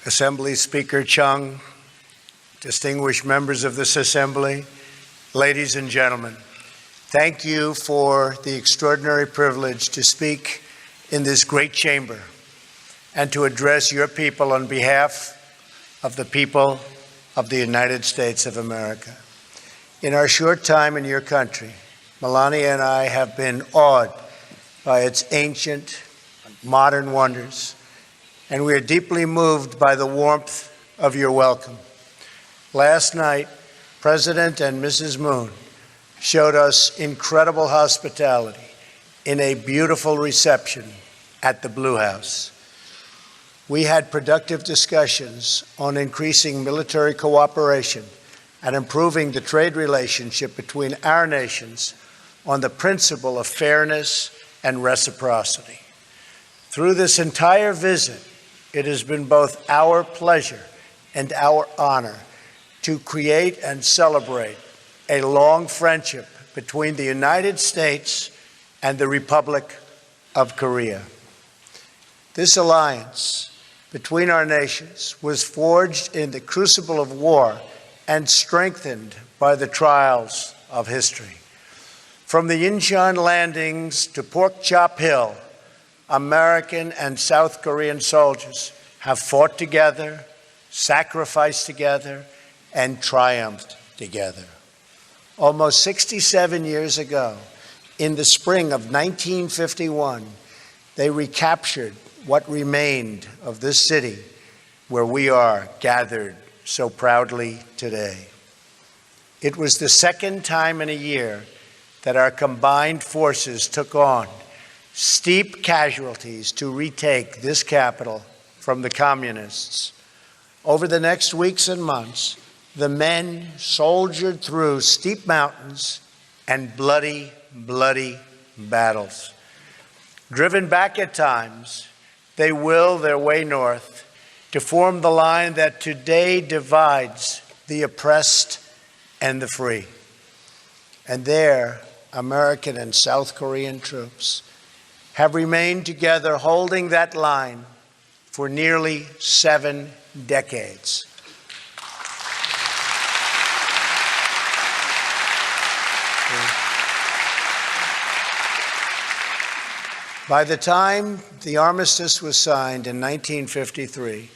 Assembly Speaker Chung, distinguished members of this Assembly, ladies and gentlemen, thank you for the extraordinary privilege to speak in this great chamber and to address your people on behalf of the people of the United States of America. In our short time in your country, Melania and I have been awed by its ancient, modern wonders, and we are deeply moved by the warmth of your welcome. Last night, President and Mrs. Moon showed us incredible hospitality in a beautiful reception at the Blue House. We had productive discussions on increasing military cooperation and improving the trade relationship between our nations on the principle of fairness and reciprocity. Through this entire visit, it has been both our pleasure and our honor to create and celebrate a long friendship between the United States and the Republic of Korea. This alliance between our nations was forged in the crucible of war and strengthened by the trials of history. From the Incheon landings to Pork Chop Hill, American and South Korean soldiers have fought together, sacrificed together, and triumphed together. Almost 67 years ago, in the spring of 1951, they recaptured what remained of this city where we are gathered so proudly today. It was the second time in a year that our combined forces took on steep casualties to retake this capital from the communists. Over the next weeks and months, the men soldiered through steep mountains and bloody, bloody battles. Driven back at times, they will their way north to form the line that today divides the oppressed and the free. And there, American and South Korean troops have remained together holding that line for nearly 7 decades. By the time the armistice was signed in 1953,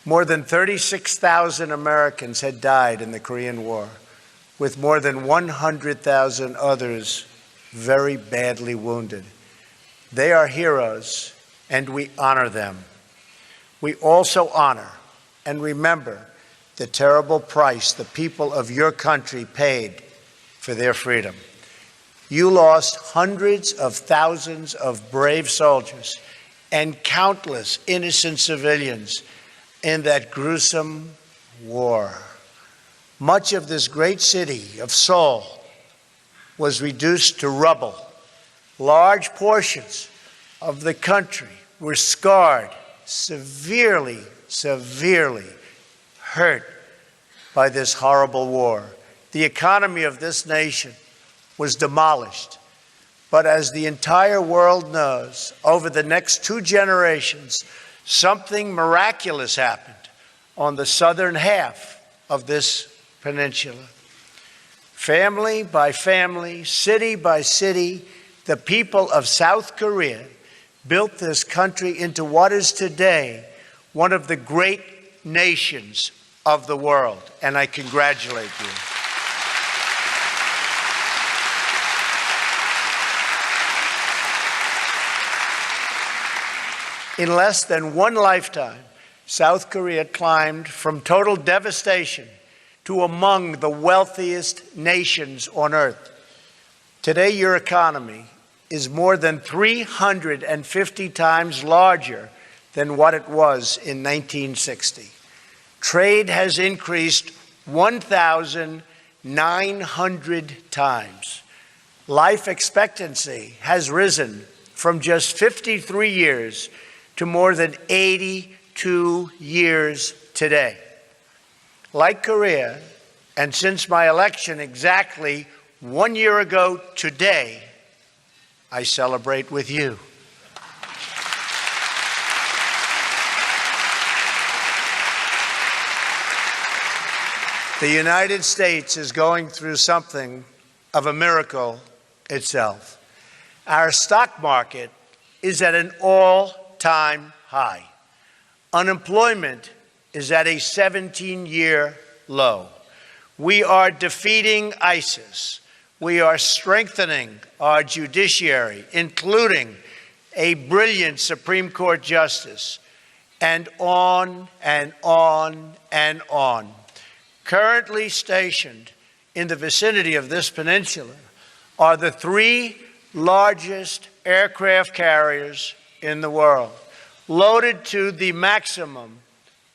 more than 36,000 Americans had died in the Korean War, with more than 100,000 others very badly wounded. They are heroes, and we honor them. We also honor and remember the terrible price the people of your country paid for their freedom. You lost hundreds of thousands of brave soldiers and countless innocent civilians in that gruesome war. Much of this great city of Seoul was reduced to rubble. Large portions of the country were scarred, severely, severely hurt by this horrible war. The economy of this nation was demolished. But as the entire world knows, over the next 2 generations, something miraculous happened on the southern half of this peninsula. Family by family, city by city, the people of South Korea built this country into what is today one of the great nations of the world, and I congratulate you. In less than 1 lifetime, South Korea climbed from total devastation to among the wealthiest nations on earth. Today, your economy is more than 350 times larger than what it was in 1960. Trade has increased 1,900 times. Life expectancy has risen from just 53 years to more than 82 years today. Like Korea, and since my election exactly 1 year ago today, I celebrate with you. The United States is going through something of a miracle itself. Our stock market is at an all-time high. Unemployment is at a 17-year low. We are defeating ISIS. We are strengthening our judiciary, including a brilliant Supreme Court justice, and on and on and on. Currently stationed in the vicinity of this peninsula are the 3 largest aircraft carriers in the world, loaded to the maximum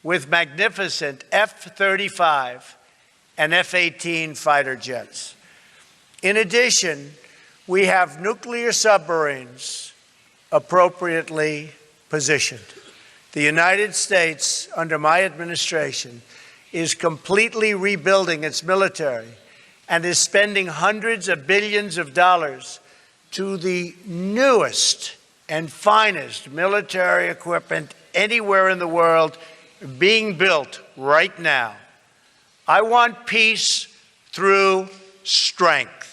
with magnificent F-35 and F-18 fighter jets. In addition, we have nuclear submarines appropriately positioned. The United States, under my administration, is completely rebuilding its military and is spending hundreds of billions of dollars to the newest and finest military equipment anywhere in the world being built right now. I want peace through strength.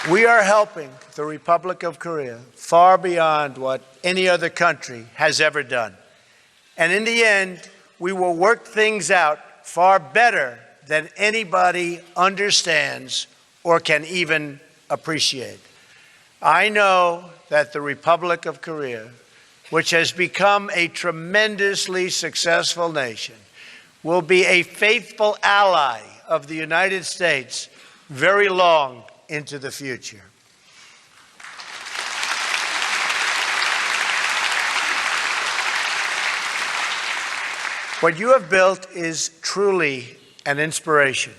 We are helping the Republic of Korea far beyond what any other country has ever done. And in the end, we will work things out far better than anybody understands or can even appreciate. I know that the Republic of Korea, which has become a tremendously successful nation, will be a faithful ally of the United States very long into the future. What you have built is truly an inspiration.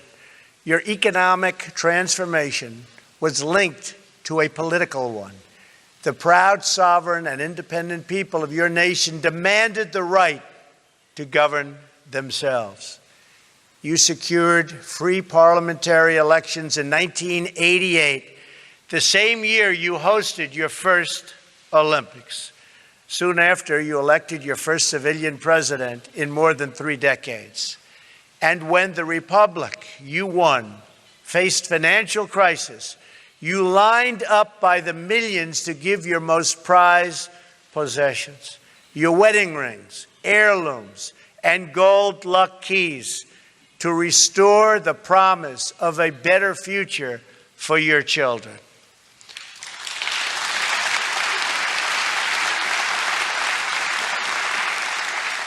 Your economic transformation was linked to a political one. The proud, sovereign, and independent people of your nation demanded the right to govern themselves. You secured free parliamentary elections in 1988, the same year you hosted your first Olympics. Soon after, you elected your first civilian president in more than 3 decades. And when the republic you won faced financial crisis, you lined up by the millions to give your most prized possessions, your wedding rings, heirlooms, and gold luck keys, to restore the promise of a better future for your children.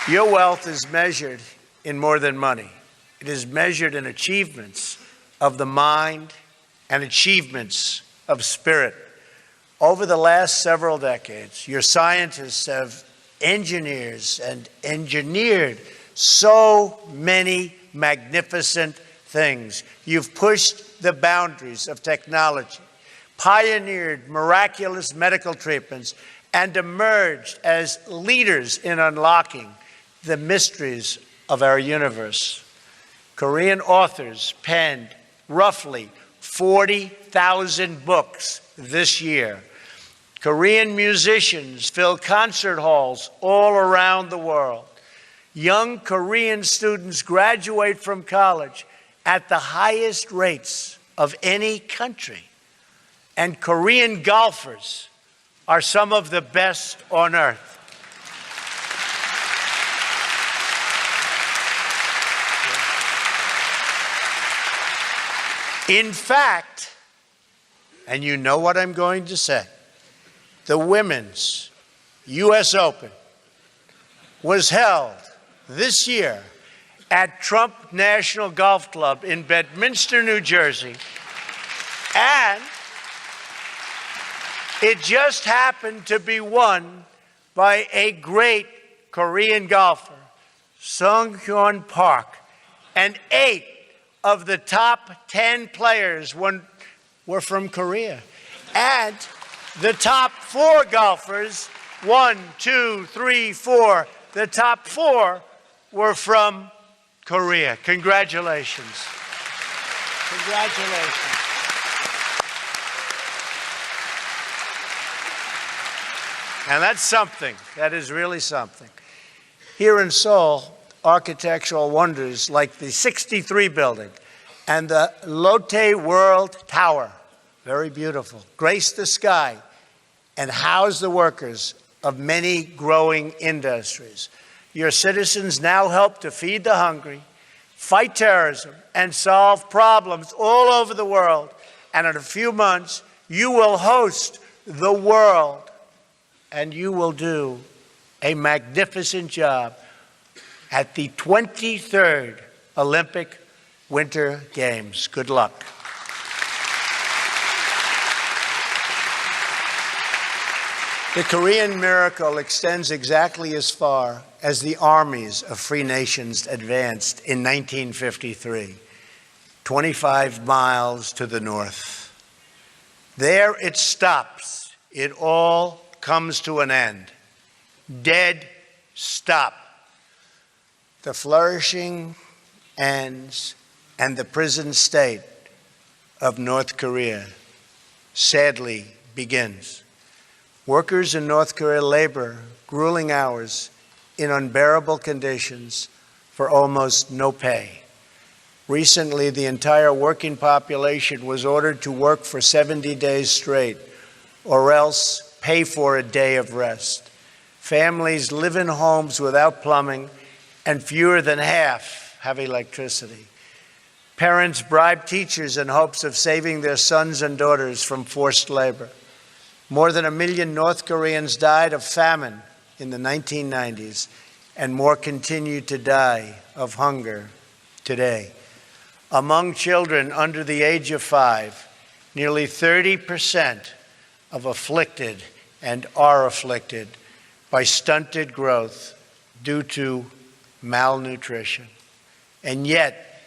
Your wealth is measured in more than money. It is measured in achievements of the mind and achievements of spirit. Over the last several decades, your scientists have engineered so many magnificent things. You've pushed the boundaries of technology, pioneered miraculous medical treatments, and emerged as leaders in unlocking the mysteries of our universe. Korean authors penned roughly 40,000 books this year. Korean musicians fill concert halls all around the world. Young Korean students graduate from college at the highest rates of any country. And Korean golfers are some of the best on earth. In fact, and you know what I'm going to say, the women's U.S. Open was held this year at Trump National Golf Club in Bedminster, New Jersey. And it just happened to be won by a great Korean golfer, Sung-hyun Park. And 8 of the top 10 players were from Korea. And the top 4 golfers, 1, 2, 3, 4, the top 4 were from Korea. Congratulations. Congratulations. And that's something. That is really something. Here in Seoul, architectural wonders like the 63 building and the Lotte World Tower, very beautiful, grace the sky and house the workers of many growing industries. Your citizens now help to feed the hungry, fight terrorism, and solve problems all over the world. And in a few months, you will host the world, and you will do a magnificent job at the 23rd Olympic Winter Games. Good luck. The Korean miracle extends exactly as far as the armies of free nations advanced in 1953, 25 miles to the north. There it stops. It all comes to an end. Dead stop. The flourishing ends, and the prison state of North Korea sadly begins. Workers in North Korea labor grueling hours in unbearable conditions for almost no pay. Recently, the entire working population was ordered to work for 70 days straight, or else pay for a day of rest. Families live in homes without plumbing, and fewer than half have electricity. Parents bribe teachers in hopes of saving their sons and daughters from forced labor. More than 1 million North Koreans died of famine in the 1990s, and more continue to die of hunger today. Among children under the age of 5, nearly 30% of afflicted and are afflicted by stunted growth due to malnutrition. And yet,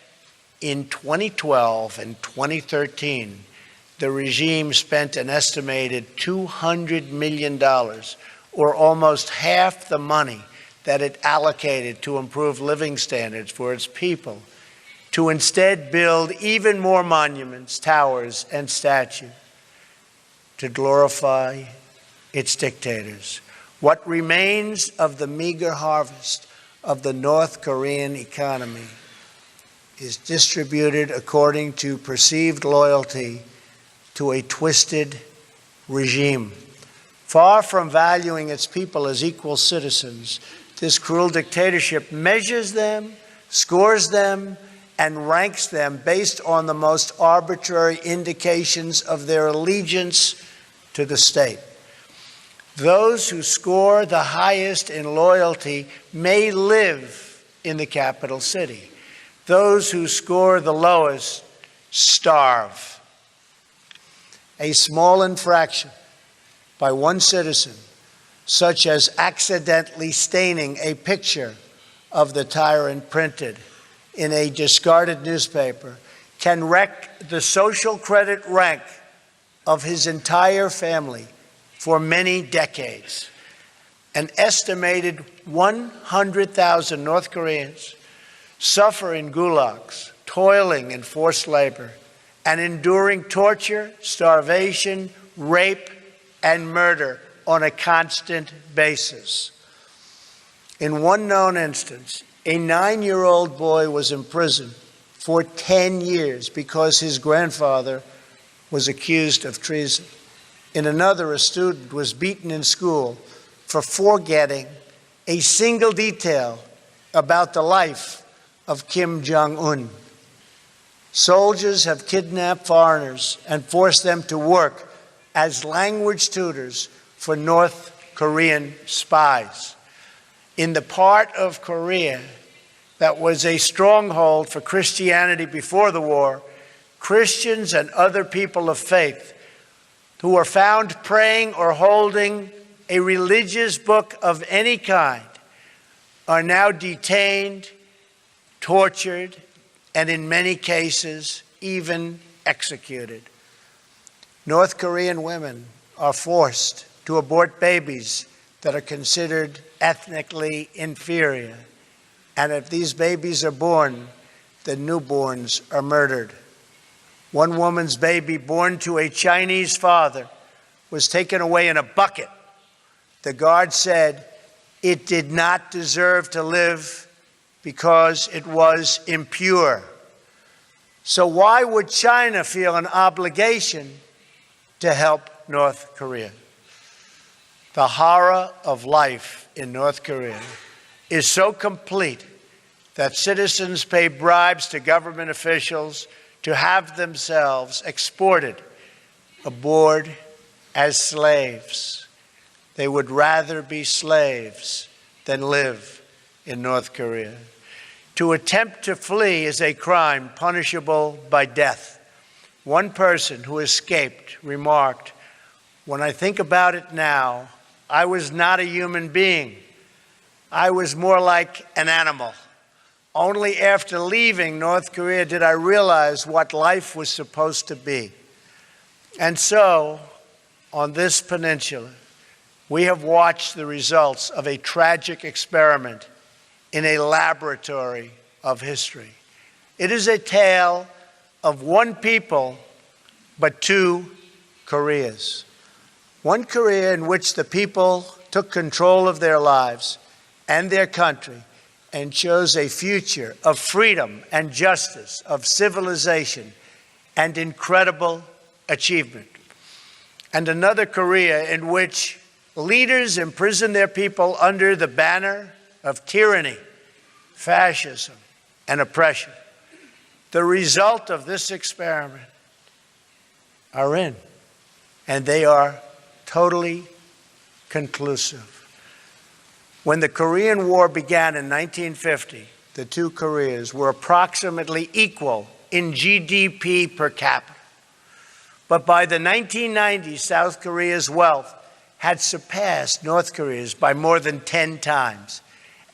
in 2012 and 2013, the regime spent an estimated $200 million, or almost half the money that it allocated to improve living standards for its people, to instead build even more monuments, towers, and statues to glorify its dictators. What remains of the meager harvest of the North Korean economy is distributed according to perceived loyalty to a twisted regime. Far from valuing its people as equal citizens, this cruel dictatorship measures them, scores them, and ranks them based on the most arbitrary indications of their allegiance to the state. Those who score the highest in loyalty may live in the capital city. Those who score the lowest starve. A small infraction by one citizen, such as accidentally staining a picture of the tyrant printed in a discarded newspaper, can wreck the social credit rank of his entire family for many decades. An estimated 100,000 North Koreans suffer in gulags, toiling in forced labor, and enduring torture, starvation, rape, and murder on a constant basis. In one known instance, a 9-year-old boy was imprisoned for 10 years because his grandfather was accused of treason. In another, a student was beaten in school for forgetting a single detail about the life of Kim Jong-un. Soldiers have kidnapped foreigners and forced them to work as language tutors for North Korean spies. In the part of Korea that was a stronghold for Christianity before the war, Christians and other people of faith who were found praying or holding a religious book of any kind are now detained, tortured, and in many cases, even executed. North Korean women are forced to abort babies that are considered ethnically inferior. And if these babies are born, the newborns are murdered. One woman's baby born to a Chinese father was taken away in a bucket. the guard said it did not deserve to live because it was impure. So why would China feel an obligation to help North Korea? The horror of life in North Korea is so complete that citizens pay bribes to government officials to have themselves exported aboard as slaves. They would rather be slaves than live in North Korea. To attempt to flee is a crime punishable by death. One person who escaped remarked, "When I think about it now, I was not a human being. I was more like an animal. Only after leaving North Korea did I realize what life was supposed to be." And so, on this peninsula, we have watched the results of a tragic experiment in a laboratory of history. It is a tale of one people, but two Koreas. One Korea in which the people took control of their lives and their country and chose a future of freedom and justice, of civilization and incredible achievement. And another Korea in which leaders imprisoned their people under the banner of tyranny, fascism, and oppression. The result of this experiment are in, and they are totally conclusive. When the Korean War began in 1950, the two Koreas were approximately equal in GDP per capita. But by the 1990s, South Korea's wealth had surpassed North Korea's by more than 10 times.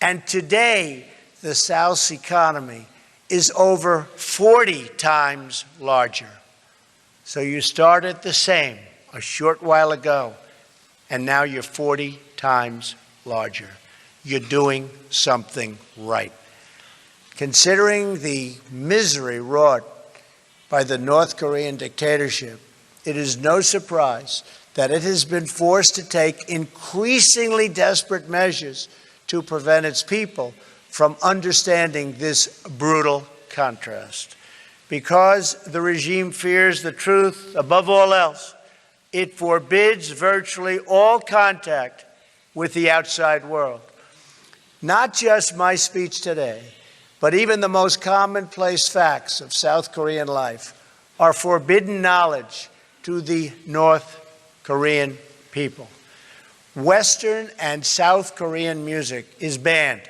And today, the South's economy is over 40 times larger. So you started the same a short while ago, and now you're 40 times larger. You're doing something right. Considering the misery wrought by the North Korean dictatorship, it is no surprise that it has been forced to take increasingly desperate measures to prevent its people from understanding this brutal contrast. Because the regime fears the truth above all else, it forbids virtually all contact with the outside world. Not just my speech today, but even the most commonplace facts of South Korean life are forbidden knowledge to the North Korean people. Western and South Korean music is banned.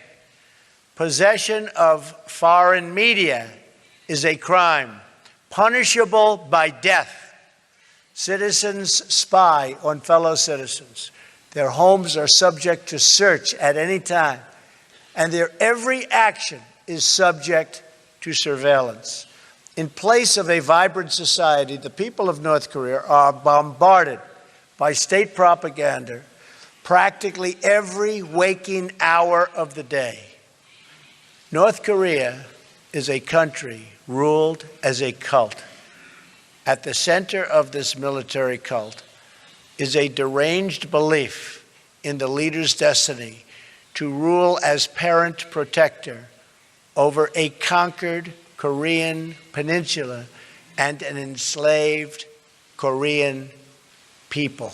Possession of foreign media is a crime, punishable by death. Citizens spy on fellow citizens. Their homes are subject to search at any time, and their every action is subject to surveillance. In place of a vibrant society, the people of North Korea are bombarded by state propaganda practically every waking hour of the day. North Korea is a country ruled as a cult. At the center of this military cult is a deranged belief in the leader's destiny to rule as parent protector over a conquered Korean peninsula and an enslaved Korean people.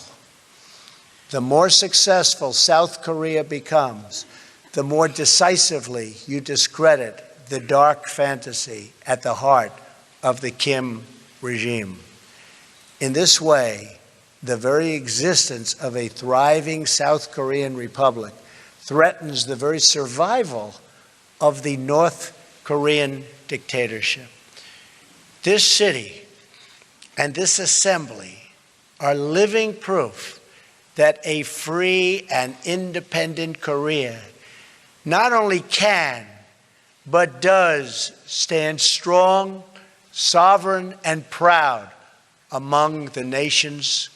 The more successful South Korea becomes, the more decisively you discredit the dark fantasy at the heart of the Kim regime. In this way, the very existence of a thriving South Korean republic threatens the very survival of the North Korean dictatorship. This city and this assembly are living proof that a free and independent Korea not only can, but does stand strong, sovereign, and proud among the nations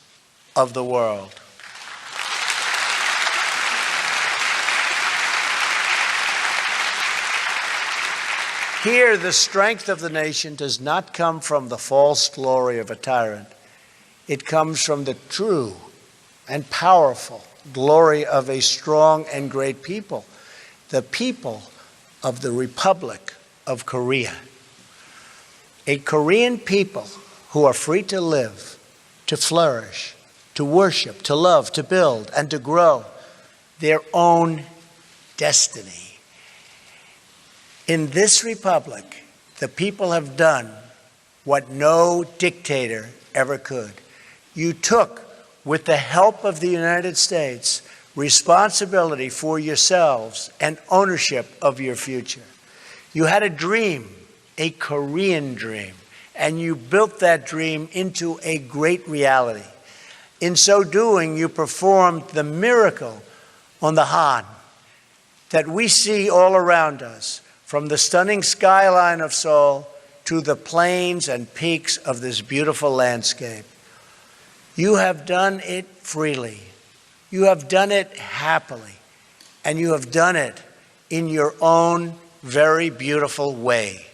of the world. Here, the strength of the nation does not come from the false glory of a tyrant. It comes from the true and powerful glory of a strong and great people, the people of the Republic of Korea. A Korean people who are free to live, to flourish, to worship, to love, to build, and to grow their own destiny. In this republic, the people have done what no dictator ever could. You took, with the help of the United States, responsibility for yourselves and ownership of your future. You had a dream, a Korean dream, and you built that dream into a great reality. In so doing, you performed the miracle on the Han that we see all around us, from the stunning skyline of Seoul to the plains and peaks of this beautiful landscape. You have done it freely. You have done it happily. And you have done it in your own very beautiful way.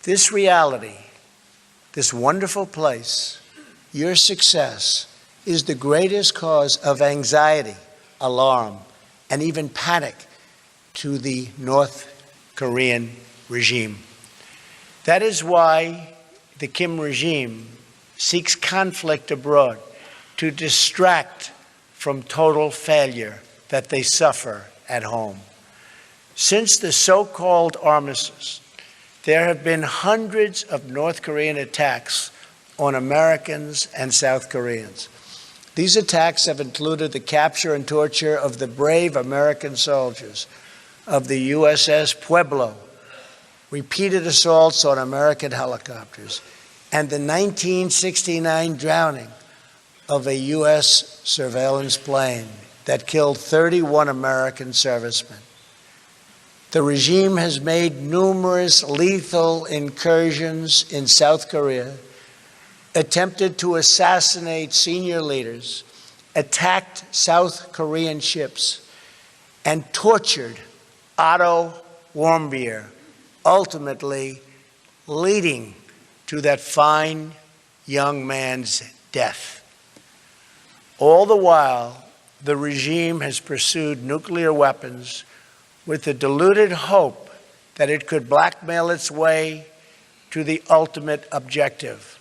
This reality, this wonderful place, your success is the greatest cause of anxiety, alarm, and even panic to the North Korean regime. That is why the Kim regime seeks conflict abroad to distract from total failure that they suffer at home. Since the so-called armistice, there have been hundreds of North Korean attacks on Americans and South Koreans. These attacks have included the capture and torture of the brave American soldiers of the U.S. Pueblo, repeated assaults on American helicopters, and the 1969 drowning of a U.S. surveillance plane that killed 31 American servicemen. The regime has made numerous lethal incursions in South Korea, attempted to assassinate senior leaders, attacked South Korean ships, and tortured Otto Warmbier, ultimately leading to that fine young man's death. All the while, the regime has pursued nuclear weapons with the deluded hope that it could blackmail its way to the ultimate objective.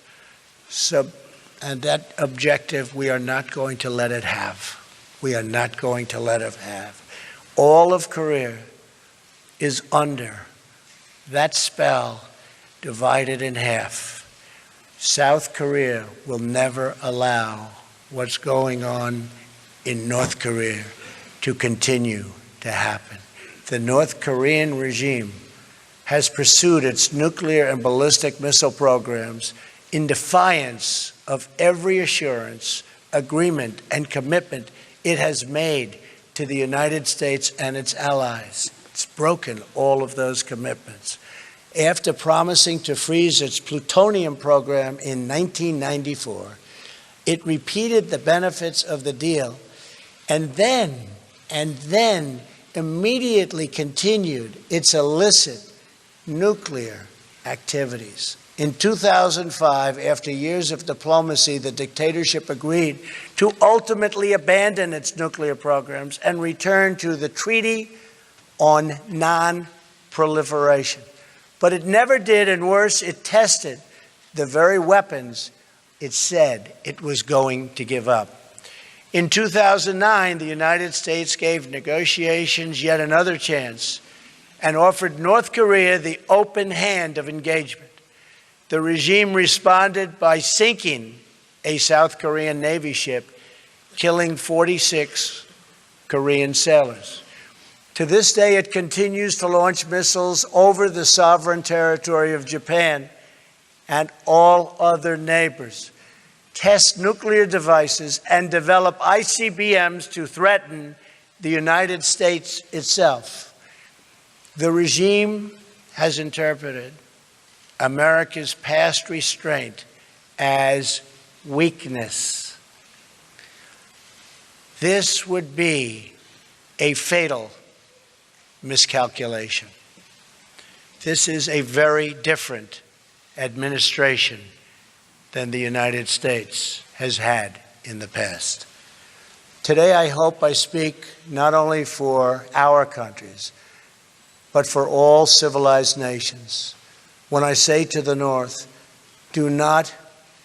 And that objective, we are not going to let it have. We are not going to let it have. All of Korea is under that spell, divided in half. South Korea will never allow what's going on in North Korea to continue to happen. The North Korean regime has pursued its nuclear and ballistic missile programs in defiance of every assurance, agreement, and commitment it has made to the United States and its allies. It's broken all of those commitments. After promising to freeze its plutonium program in 1994, it repeated the benefits of the deal and then immediately continued its illicit nuclear activities. In 2005, after years of diplomacy, the dictatorship agreed to ultimately abandon its nuclear programs and return to the Treaty on Non-Proliferation. But it never did, and worse, it tested the very weapons it said it was going to give up. In 2009, the United States gave negotiations yet another chance and offered North Korea the open hand of engagement. The regime responded by sinking a South Korean Navy ship, killing 46 Korean sailors. To this day, it continues to launch missiles over the sovereign territory of Japan and all other neighbors, test nuclear devices, and develop ICBMs to threaten the United States itself. The regime has interpreted America's past restraint as weakness. This would be a fatal miscalculation. This is a very different administration than the United States has had in the past. Today, I hope I speak not only for our countries, but for all civilized nations when I say to the North, do not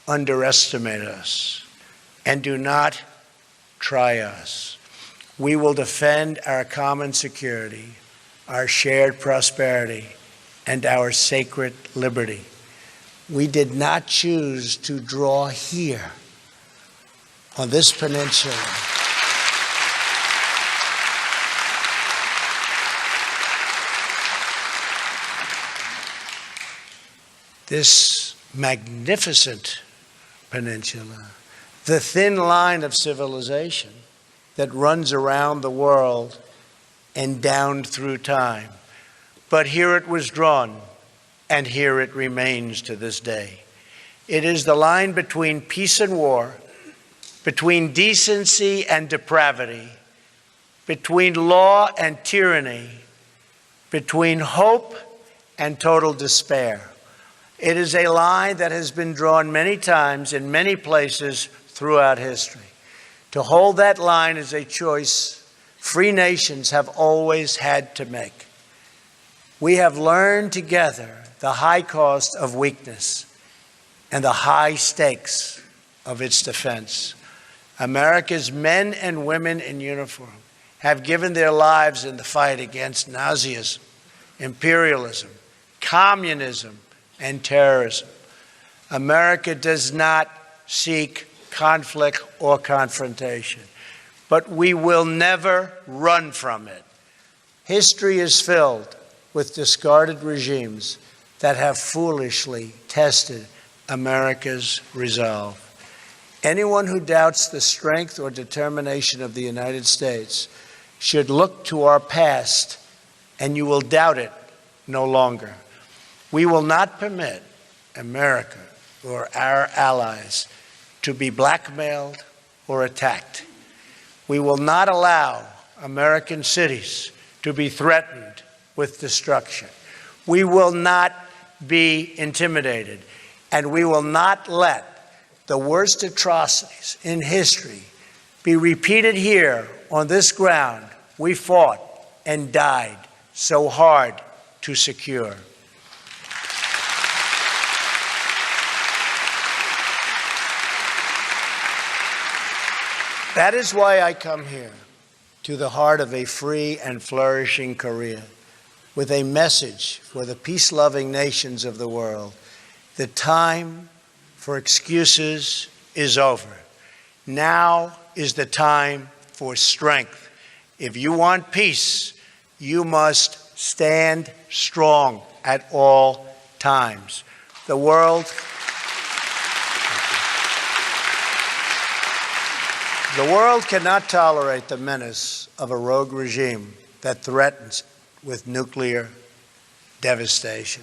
underestimate us and do not try us. We will defend our common security, our shared prosperity, and our sacred liberty. We did not choose to draw here on this peninsula. This magnificent peninsula, the thin line of civilization that runs around the world and down through time. But here it was drawn, and here it remains to this day. It is the line between peace and war, between decency and depravity, between law and tyranny, between hope and total despair. It is a line that has been drawn many times in many places throughout history. To hold that line is a choice free nations have always had to make. We have learned together the high cost of weakness and the high stakes of its defense. America's men and women in uniform have given their lives in the fight against Nazism, imperialism, communism, and terrorism. America does not seek conflict or confrontation, but we will never run from it. History is filled with discarded regimes that have foolishly tested America's resolve. Anyone who doubts the strength or determination of the United States should look to our past, and you will doubt it no longer. We will not permit America or our allies to be blackmailed or attacked. We will not allow American cities to be threatened with destruction. We will not be intimidated, and we will not let the worst atrocities in history be repeated here on this ground we fought and died so hard to secure. That is why I come here to the heart of a free and flourishing Korea with a message for the peace-loving nations of the world. The time for excuses is over. Now is the time for strength. If you want peace, you must stand strong at all times. The world cannot tolerate the menace of a rogue regime that threatens with nuclear devastation.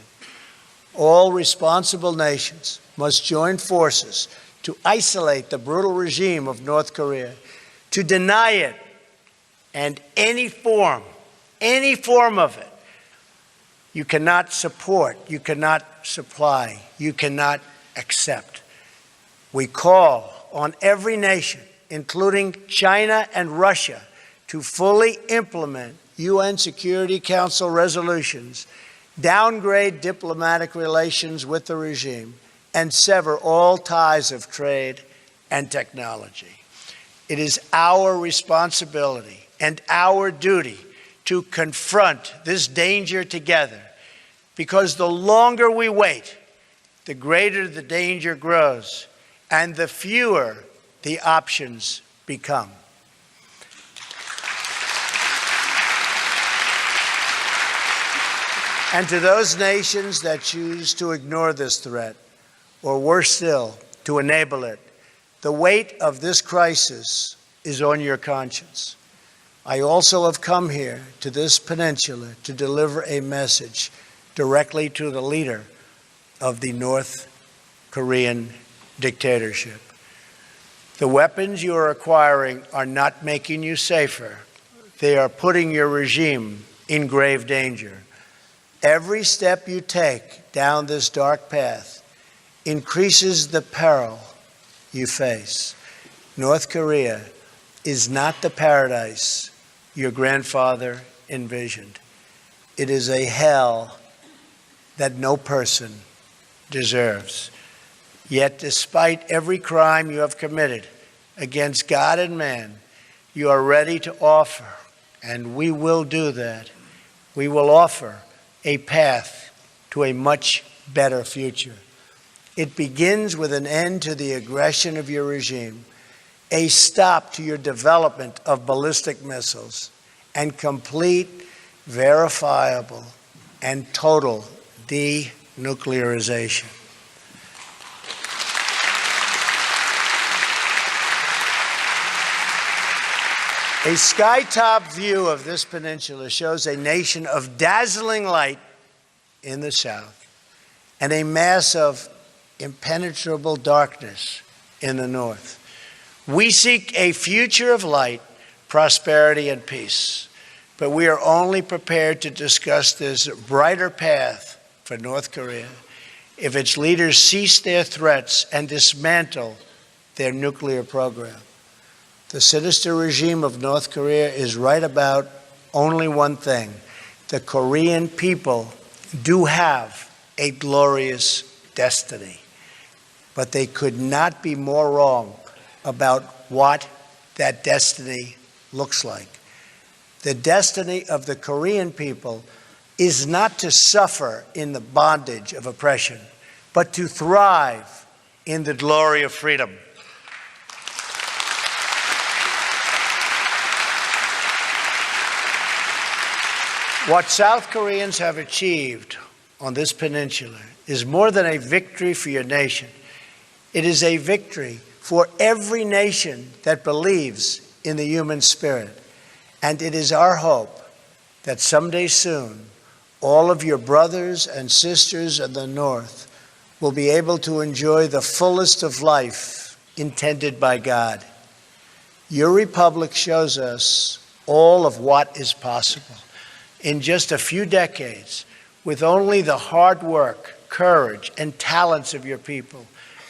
All responsible nations must join forces to isolate the brutal regime of North Korea, to deny it and any form of it. You cannot support, you cannot supply, you cannot accept. We call on every nation, including China and Russia, to fully implement UN Security Council resolutions, downgrade diplomatic relations with the regime, and sever all ties of trade and technology. It is our responsibility and our duty to confront this danger together, because the longer we wait, the greater the danger grows and the fewer the options become. And to those nations that choose to ignore this threat, or worse still, to enable it, the weight of this crisis is on your conscience. I also have come here to this peninsula to deliver a message directly to the leader of the North Korean dictatorship. The weapons you are acquiring are not making you safer. They are putting your regime in grave danger. Every step you take down this dark path increases the peril you face. North Korea is not the paradise your grandfather envisioned. It is a hell that no person deserves. Yet, despite every crime you have committed against God and man, you are ready to offer, and we will do that. We will offer a path to a much better future. It begins with an end to the aggression of your regime, a stop to your development of ballistic missiles, and complete, verifiable, and total denuclearization. A skytop view of this peninsula shows a nation of dazzling light in the south and a mass of impenetrable darkness in the north. We seek a future of light, prosperity, and peace, but we are only prepared to discuss this brighter path for North Korea if its leaders cease their threats and dismantle their nuclear program. The sinister regime of North Korea is right about only one thing. The Korean people do have a glorious destiny, but they could not be more wrong about what that destiny looks like. The destiny of the Korean people is not to suffer in the bondage of oppression, but to thrive in the glory of freedom. What South Koreans have achieved on this peninsula is more than a victory for your nation. It is a victory for every nation that believes in the human spirit. And it is our hope that someday soon, all of your brothers and sisters in the North will be able to enjoy the fullest of life intended by God. Your republic shows us all of what is possible. In just a few decades, with only the hard work, courage, and talents of your people,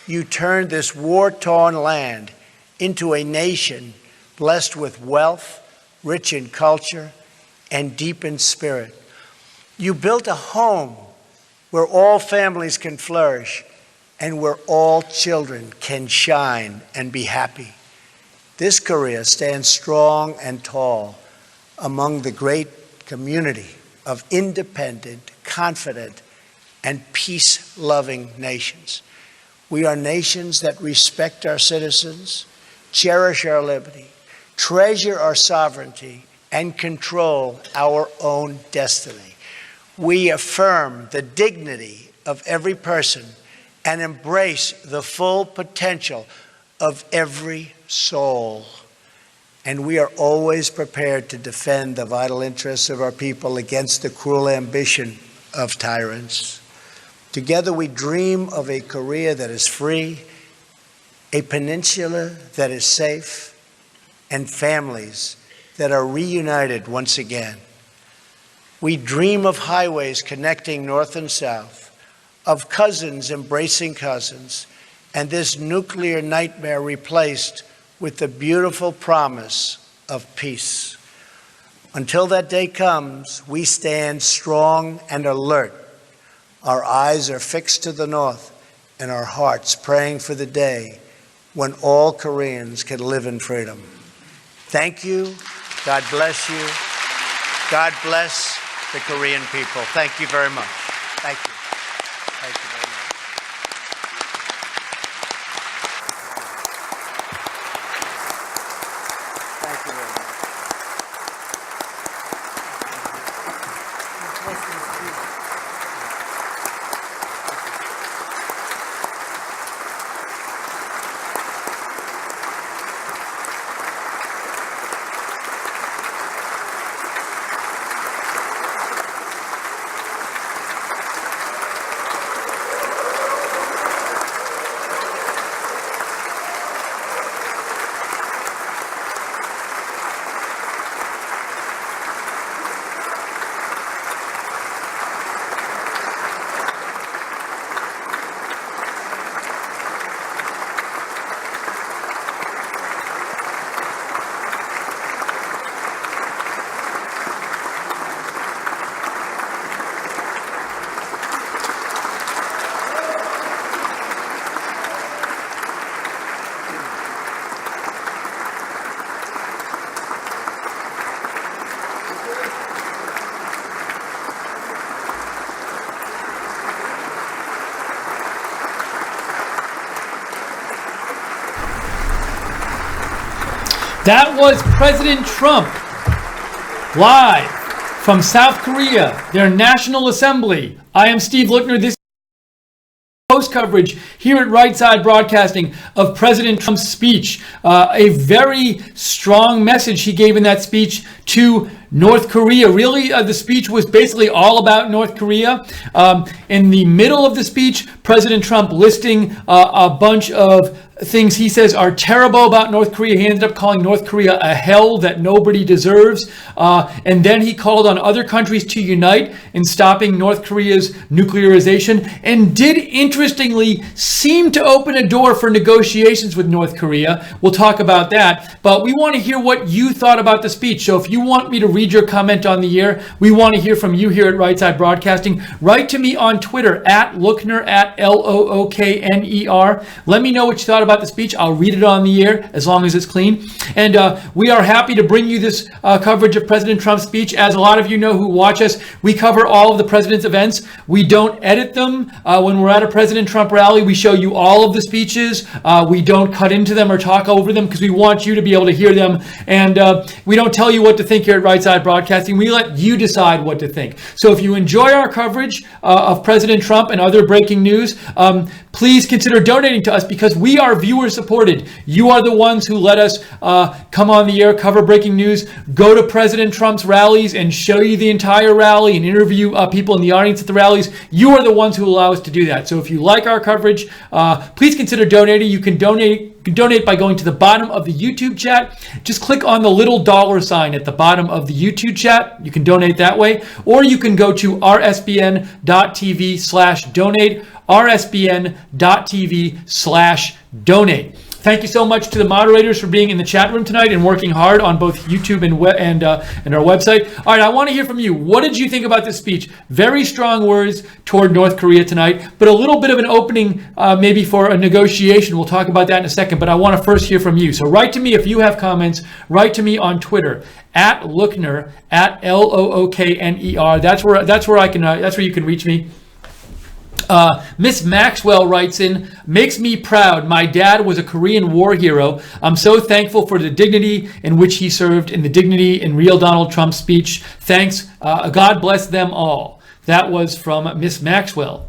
you turned this war-torn land into a nation blessed with wealth, rich in culture, and deep in spirit. You built a home where all families can flourish and where all children can shine and be happy. This Korea stands strong and tall among the great community of independent, confident, and peace-loving nations. We are nations that respect our citizens, cherish our liberty, treasure our sovereignty, and control our own destiny. We affirm the dignity of every person and embrace the full potential of every soul. And we are always prepared to defend the vital interests of our people against the cruel ambition of tyrants. Together we dream of a Korea that is free, a peninsula that is safe, and families that are reunited once again. We dream of highways connecting north and south, of cousins embracing cousins, and this nuclear nightmare replaced with the beautiful promise of peace. Until that day comes, we stand strong and alert. Our eyes are fixed to the north and our hearts praying for the day when all Koreans can live in freedom. Thank you. God bless you. God bless the Korean people. Thank you very much. Thank you. Thank you very much. Thank you very much. That was President Trump live from South Korea, their National Assembly. I am Steve Luckner. This is post coverage here at Right Side Broadcasting of President Trump's speech. A very strong message he gave in that speech to North Korea. Really, the speech was basically all about North Korea. In the middle of the speech, President Trump listing a bunch of things he says are terrible about North Korea. He ended up calling North Korea a hell that nobody deserves. And then he called on other countries to unite in stopping North Korea's nuclearization, and did interestingly seem to open a door for negotiations with North Korea. We'll talk about that. But we want to hear what you thought about the speech. So if you want me to read your comment on the air, we want to hear from you here at Right Side Broadcasting. Write to me on Twitter at Lookner, at Lookner. Let me know what you thought about the speech. I'll read it on the air as long as it's clean. And we are happy to bring you this coverage of President Trump's speech. As a lot of you know who watch us, we cover all of the president's events. We don't edit them. When we're at a President Trump rally, we show you all of the speeches. We don't cut into them or talk over them because we want you to be able to hear them. And we don't tell you what to think here at Right Side Broadcasting. We let you decide what to think. So if you enjoy our coverage of President Trump and other breaking news, please consider donating to us, because we are viewer supported. You are the ones who let us come on the air, cover breaking news, go to President Trump's rallies and show you the entire rally and interview people in the audience at the rallies. You are the ones who allow us to do that. So if you like our coverage, please consider donating. You can donate by going to the bottom of the YouTube chat. Just click on the little $ at the bottom of the YouTube chat. You can donate that way, or you can go to rsbn.tv/donate, rsbn.tv/donate. Thank you so much to the moderators for being in the chat room tonight and working hard on both YouTube and our website. All right, I want to hear from you. What did you think about this speech? Very strong words toward North Korea tonight, but a little bit of an opening maybe for a negotiation. We'll talk about that in a second, but I want to first hear from you. So write to me if you have comments. Write to me on Twitter at Lookner, at Lookner. That's where you can reach me. Miss Maxwell writes in, makes me proud. My dad was a Korean War hero. I'm so thankful for the dignity in which he served and the dignity in real Donald Trump's speech. Thanks. God bless them all. That was from Miss Maxwell.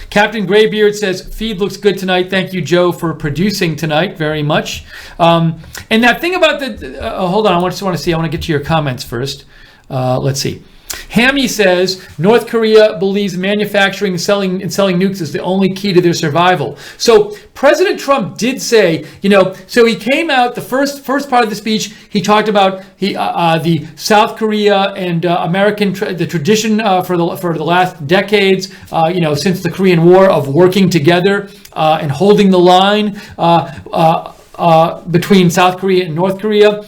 Captain Graybeard says, feed looks good tonight. Thank you, Joe, for producing tonight very much. And that thing about hold on, I want to get to your comments first. Let's see. Hammy says North Korea believes manufacturing and selling nukes is the only key to their survival. So President Trump did say, so he came out the first part of the speech. He talked about the South Korea and the tradition for the last decades, since the Korean War, of working together and holding the line. Between South Korea and North Korea.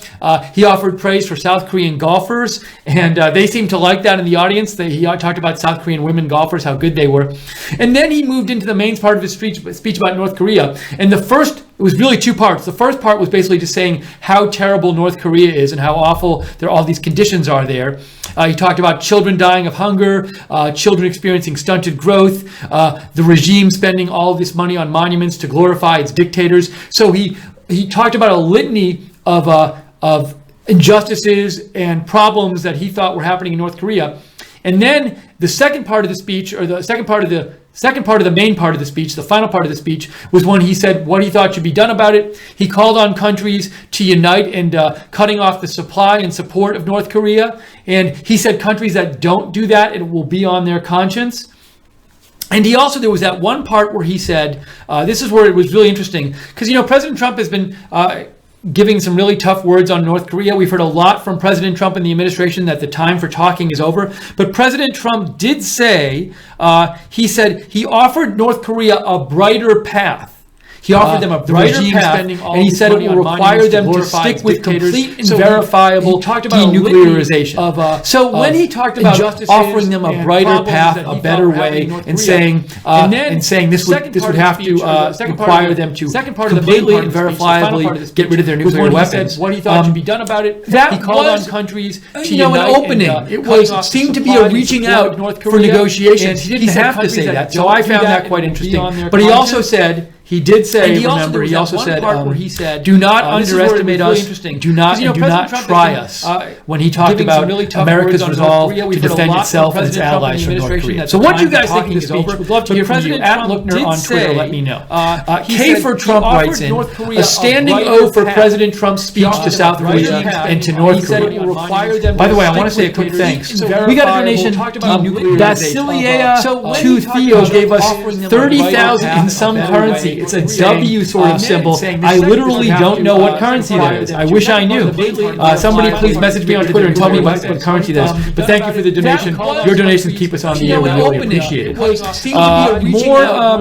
He offered praise for South Korean golfers, and they seemed to like that in the audience. He talked about South Korean women golfers, how good they were. And then he moved into the main part of his speech about North Korea. And it was really two parts. The first part was basically just saying how terrible North Korea is and how awful all these conditions are there. He talked about children dying of hunger, children experiencing stunted growth, the regime spending all of this money on monuments to glorify its dictators. So he talked about a litany of injustices and problems that he thought were happening in North Korea. And then the second part of the speech, or the second part of the main part of the speech, the final part of the speech, was when he said what he thought should be done about it. He called on countries to unite in cutting off the supply and support of North Korea. And he said countries that don't do that, it will be on their conscience. And there was that one part where he said, this is where it was really interesting, because, President Trump has been giving some really tough words on North Korea. We've heard a lot from President Trump and the administration that the time for talking is over. But President Trump did say, he said he offered North Korea a brighter path. He offered them a brighter path, and he said it will require them to stick with complete and verifiable denuclearization. When he talked about offering them a brighter path, a better way, and saying this would have to require them to completely and verifiably get rid of their nuclear weapons. What he thought should be done about it. He called on countries to unite. An opening. It seemed to be a reaching out for negotiations. He didn't have to say that, so I found that quite interesting. But he also said He did say, And he also, remember, there was he that also one said, part where he said, do not this is where it was underestimate really us, interesting. do not, 'Cause, you know, and do not President Trump try has been, us, when he talked giving some about really tough America's words on North resolve Korea. to We've heard a defend lot itself from and its President Trump and allies the from North administration Korea. at So the what do you time guys think of the talking is speech? over. We'd love to But hear from you. President At Trump Lookner did on Twitter, say, let me know. he K said for he Trump offered writes in, North Korea a standing a O for brighter President Trump's speech to South Korea and to North He said it Korea. will require them. By the way, I want to say a quick thanks. We got a donation. Basilia to Theo gave us 30,000 in some currency. It's a W sort of symbol. I literally don't know what currency that is. I wish I knew. Somebody please message me on Twitter and tell me what currency that is. But thank you for the donation. Your donations keep us on the air. We really appreciate it. More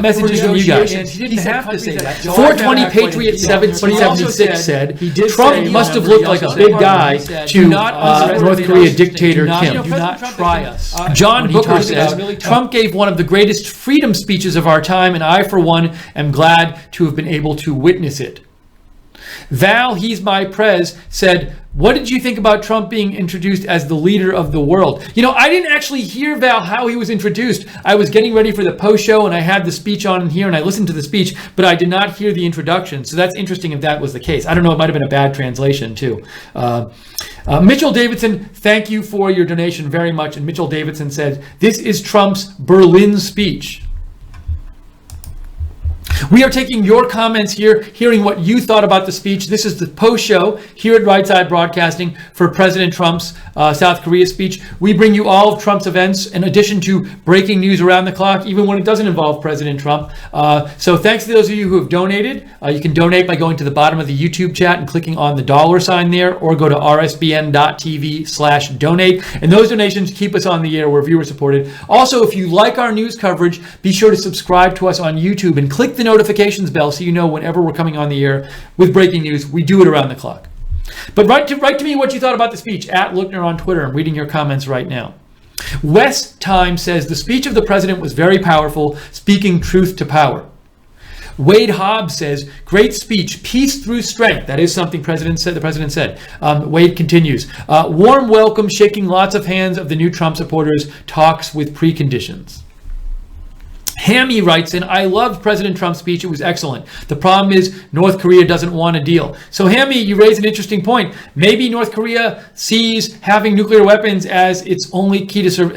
messages from you guys. He didn't have to say that. 420 Patriot 776 said, Trump must have looked like a big guy to North Korea dictator Kim. Do not try us. John Booker says, Trump gave one of the greatest freedom speeches of our time, and I, for one, am glad to have been able to witness it. Val, he's my prez, said, what did you think about Trump being introduced as the leader of the world? You know, I didn't actually hear, Val, how he was introduced. I was getting ready for the post show and I had the speech on here and I listened to the speech, but I did not hear the introduction. So that's interesting if that was the case. I don't know, it might have been a bad translation too. Mitchell Davidson, thank you for your donation very much. And Mitchell Davidson said, this is Trump's Berlin speech. We are taking your comments here, hearing what you thought about the speech. This is the post show here at Right Side Broadcasting for President Trump's South Korea speech. We bring you all of Trump's events in addition to breaking news around the clock, even when it doesn't involve President Trump. So thanks to those of you who have donated. You can donate by going to the bottom of the YouTube chat and clicking on the $ there, or go to rsbn.tv/donate. And those donations keep us on the air. We're viewer supported. Also, if you like our news coverage, be sure to subscribe to us on YouTube and click the notifications bell so you know whenever we're coming on the air with breaking news. We do it around the clock. But write to me what you thought about the speech at Lookner on Twitter. I'm reading your comments right now. West Time says the speech of the president was very powerful, speaking truth to power. Wade Hobbs says, great speech, peace through strength. That is something the president said. Wade continues, warm welcome, shaking lots of hands of the new Trump supporters, talks with preconditions. Hammy writes in, I loved President Trump's speech. It was excellent. The problem is North Korea doesn't want a deal. So Hammy, you raise an interesting point. Maybe North Korea sees having nuclear weapons as its only key to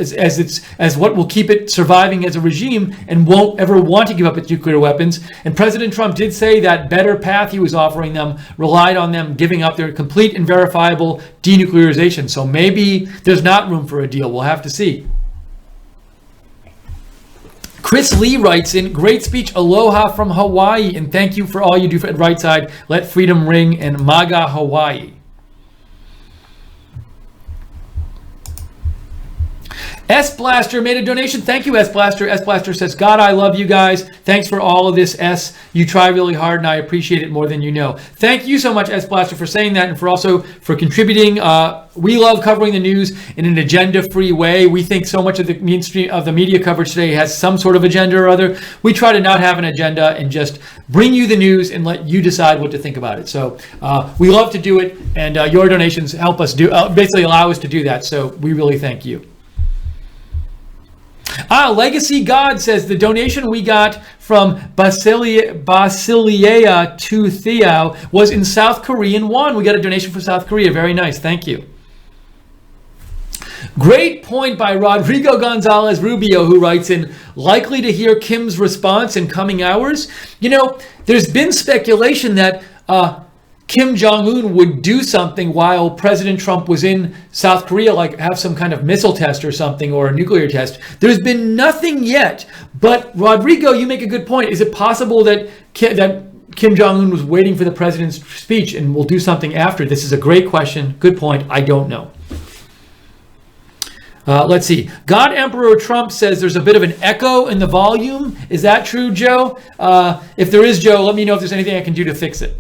as what will keep it surviving as a regime and won't ever want to give up its nuclear weapons. And President Trump did say that better path he was offering them relied on them giving up their complete and verifiable denuclearization. So maybe there's not room for a deal. We'll have to see. Chris Lee writes in, great speech, aloha from Hawaii, and thank you for all you do for Right Side. Let freedom ring, and MAGA Hawaii. S Blaster made a donation. Thank you, S Blaster. S Blaster says, God, I love you guys. Thanks for all of this, S. You try really hard, and I appreciate it more than you know. Thank you so much, S Blaster, for saying that, and for contributing. We love covering the news in an agenda-free way. We think so much of the mainstream of the media coverage today has some sort of agenda or other. We try to not have an agenda and just bring you the news and let you decide what to think about it. So we love to do it, and your donations help us basically allow us to do that. So we really thank you. Legacy God says the donation we got from Basilia to Theo was in South Korean won. We got a donation from South Korea. Very nice. Thank you. Great point by Rodrigo Gonzalez Rubio, who writes in, likely to hear Kim's response in coming hours. You know, there's been speculation that Kim Jong-un would do something while President Trump was in South Korea, like have some kind of missile test or something, or a nuclear test. There's been nothing yet. But Rodrigo, you make a good point. Is it possible that Kim Jong-un was waiting for the president's speech and will do something after? This is a great question. Good point. I don't know. Let's see. God Emperor Trump says there's a bit of an echo in the volume. Is that true, Joe? If there is, Joe, let me know if there's anything I can do to fix it.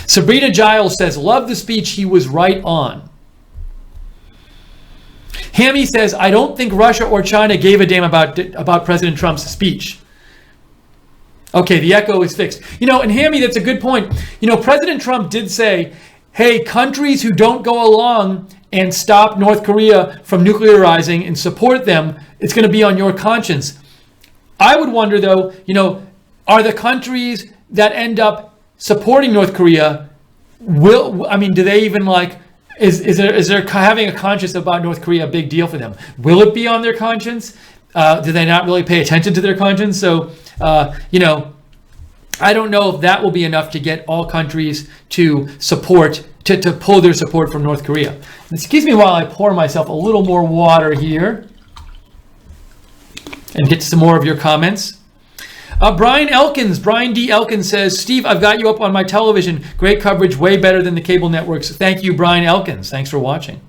Sabrina Giles says, love the speech. He was right on. Hammy says, I don't think Russia or China gave a damn about President Trump's speech. Okay, the echo is fixed. You know, and Hammy, that's a good point. You know, President Trump did say, hey, countries who don't go along and stop North Korea from nuclearizing and support them, it's going to be on your conscience. I would wonder, though, are the countries that end up supporting North Korea, do they even is there having a conscience about North Korea a big deal for them? Will it be on their conscience? Do they not really pay attention to their conscience? So, I don't know if that will be enough to get all countries to support, to pull their support from North Korea. Excuse me while I pour myself a little more water here and get some more of your comments. Brian D. Elkins says, Steve, I've got you up on my television. Great coverage, way better than the cable networks. Thank you, Brian Elkins. Thanks for watching.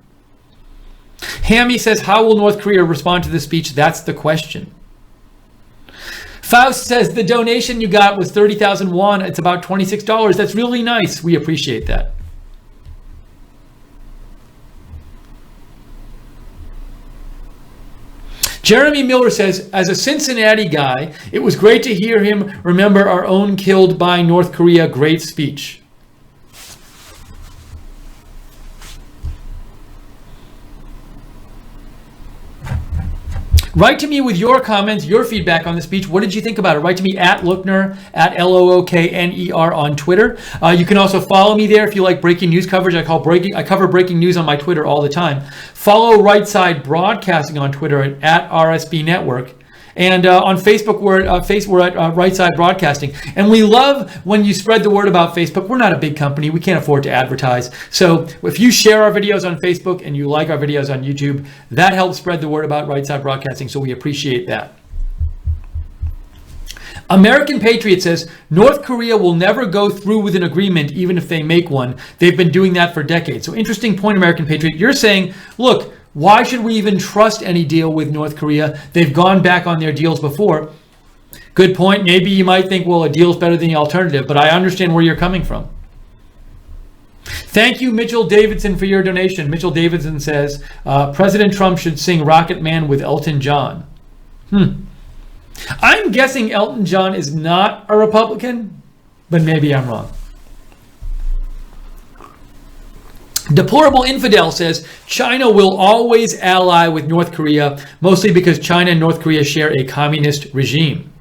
Hammy says, how will North Korea respond to this speech? That's the question. Faust says, the donation you got was 30,000 won. It's about $26. That's really nice. We appreciate that. Jeremy Miller says, as a Cincinnati guy, it was great to hear him remember our own killed by North Korea. Great speech. Write to me with your comments, your feedback on the speech. What did you think about it? Write to me at Lookner, at Lookner on Twitter. You can also follow me there if you like breaking news coverage. I cover breaking news on my Twitter all the time. Follow Right Side Broadcasting on Twitter at RSB Network. And on Facebook, we're at Right Side Broadcasting. And we love when you spread the word about Facebook. We're not a big company. We can't afford to advertise. So if you share our videos on Facebook and you like our videos on YouTube, that helps spread the word about Right Side Broadcasting. So we appreciate that. American Patriot says, North Korea will never go through with an agreement even if they make one. They've been doing that for decades. So interesting point, American Patriot. You're saying, look, why should we even trust any deal with North Korea? They've gone back on their deals before. Good point. Maybe you might think, well, a deal's better than the alternative, but I understand where you're coming from. Thank you, Mitchell Davidson, for your donation. Mitchell Davidson says, President Trump should sing Rocket Man with Elton John. I'm guessing Elton John is not a Republican, but maybe I'm wrong. Deplorable Infidel says, China will always ally with North Korea, mostly because China and North Korea share a communist regime.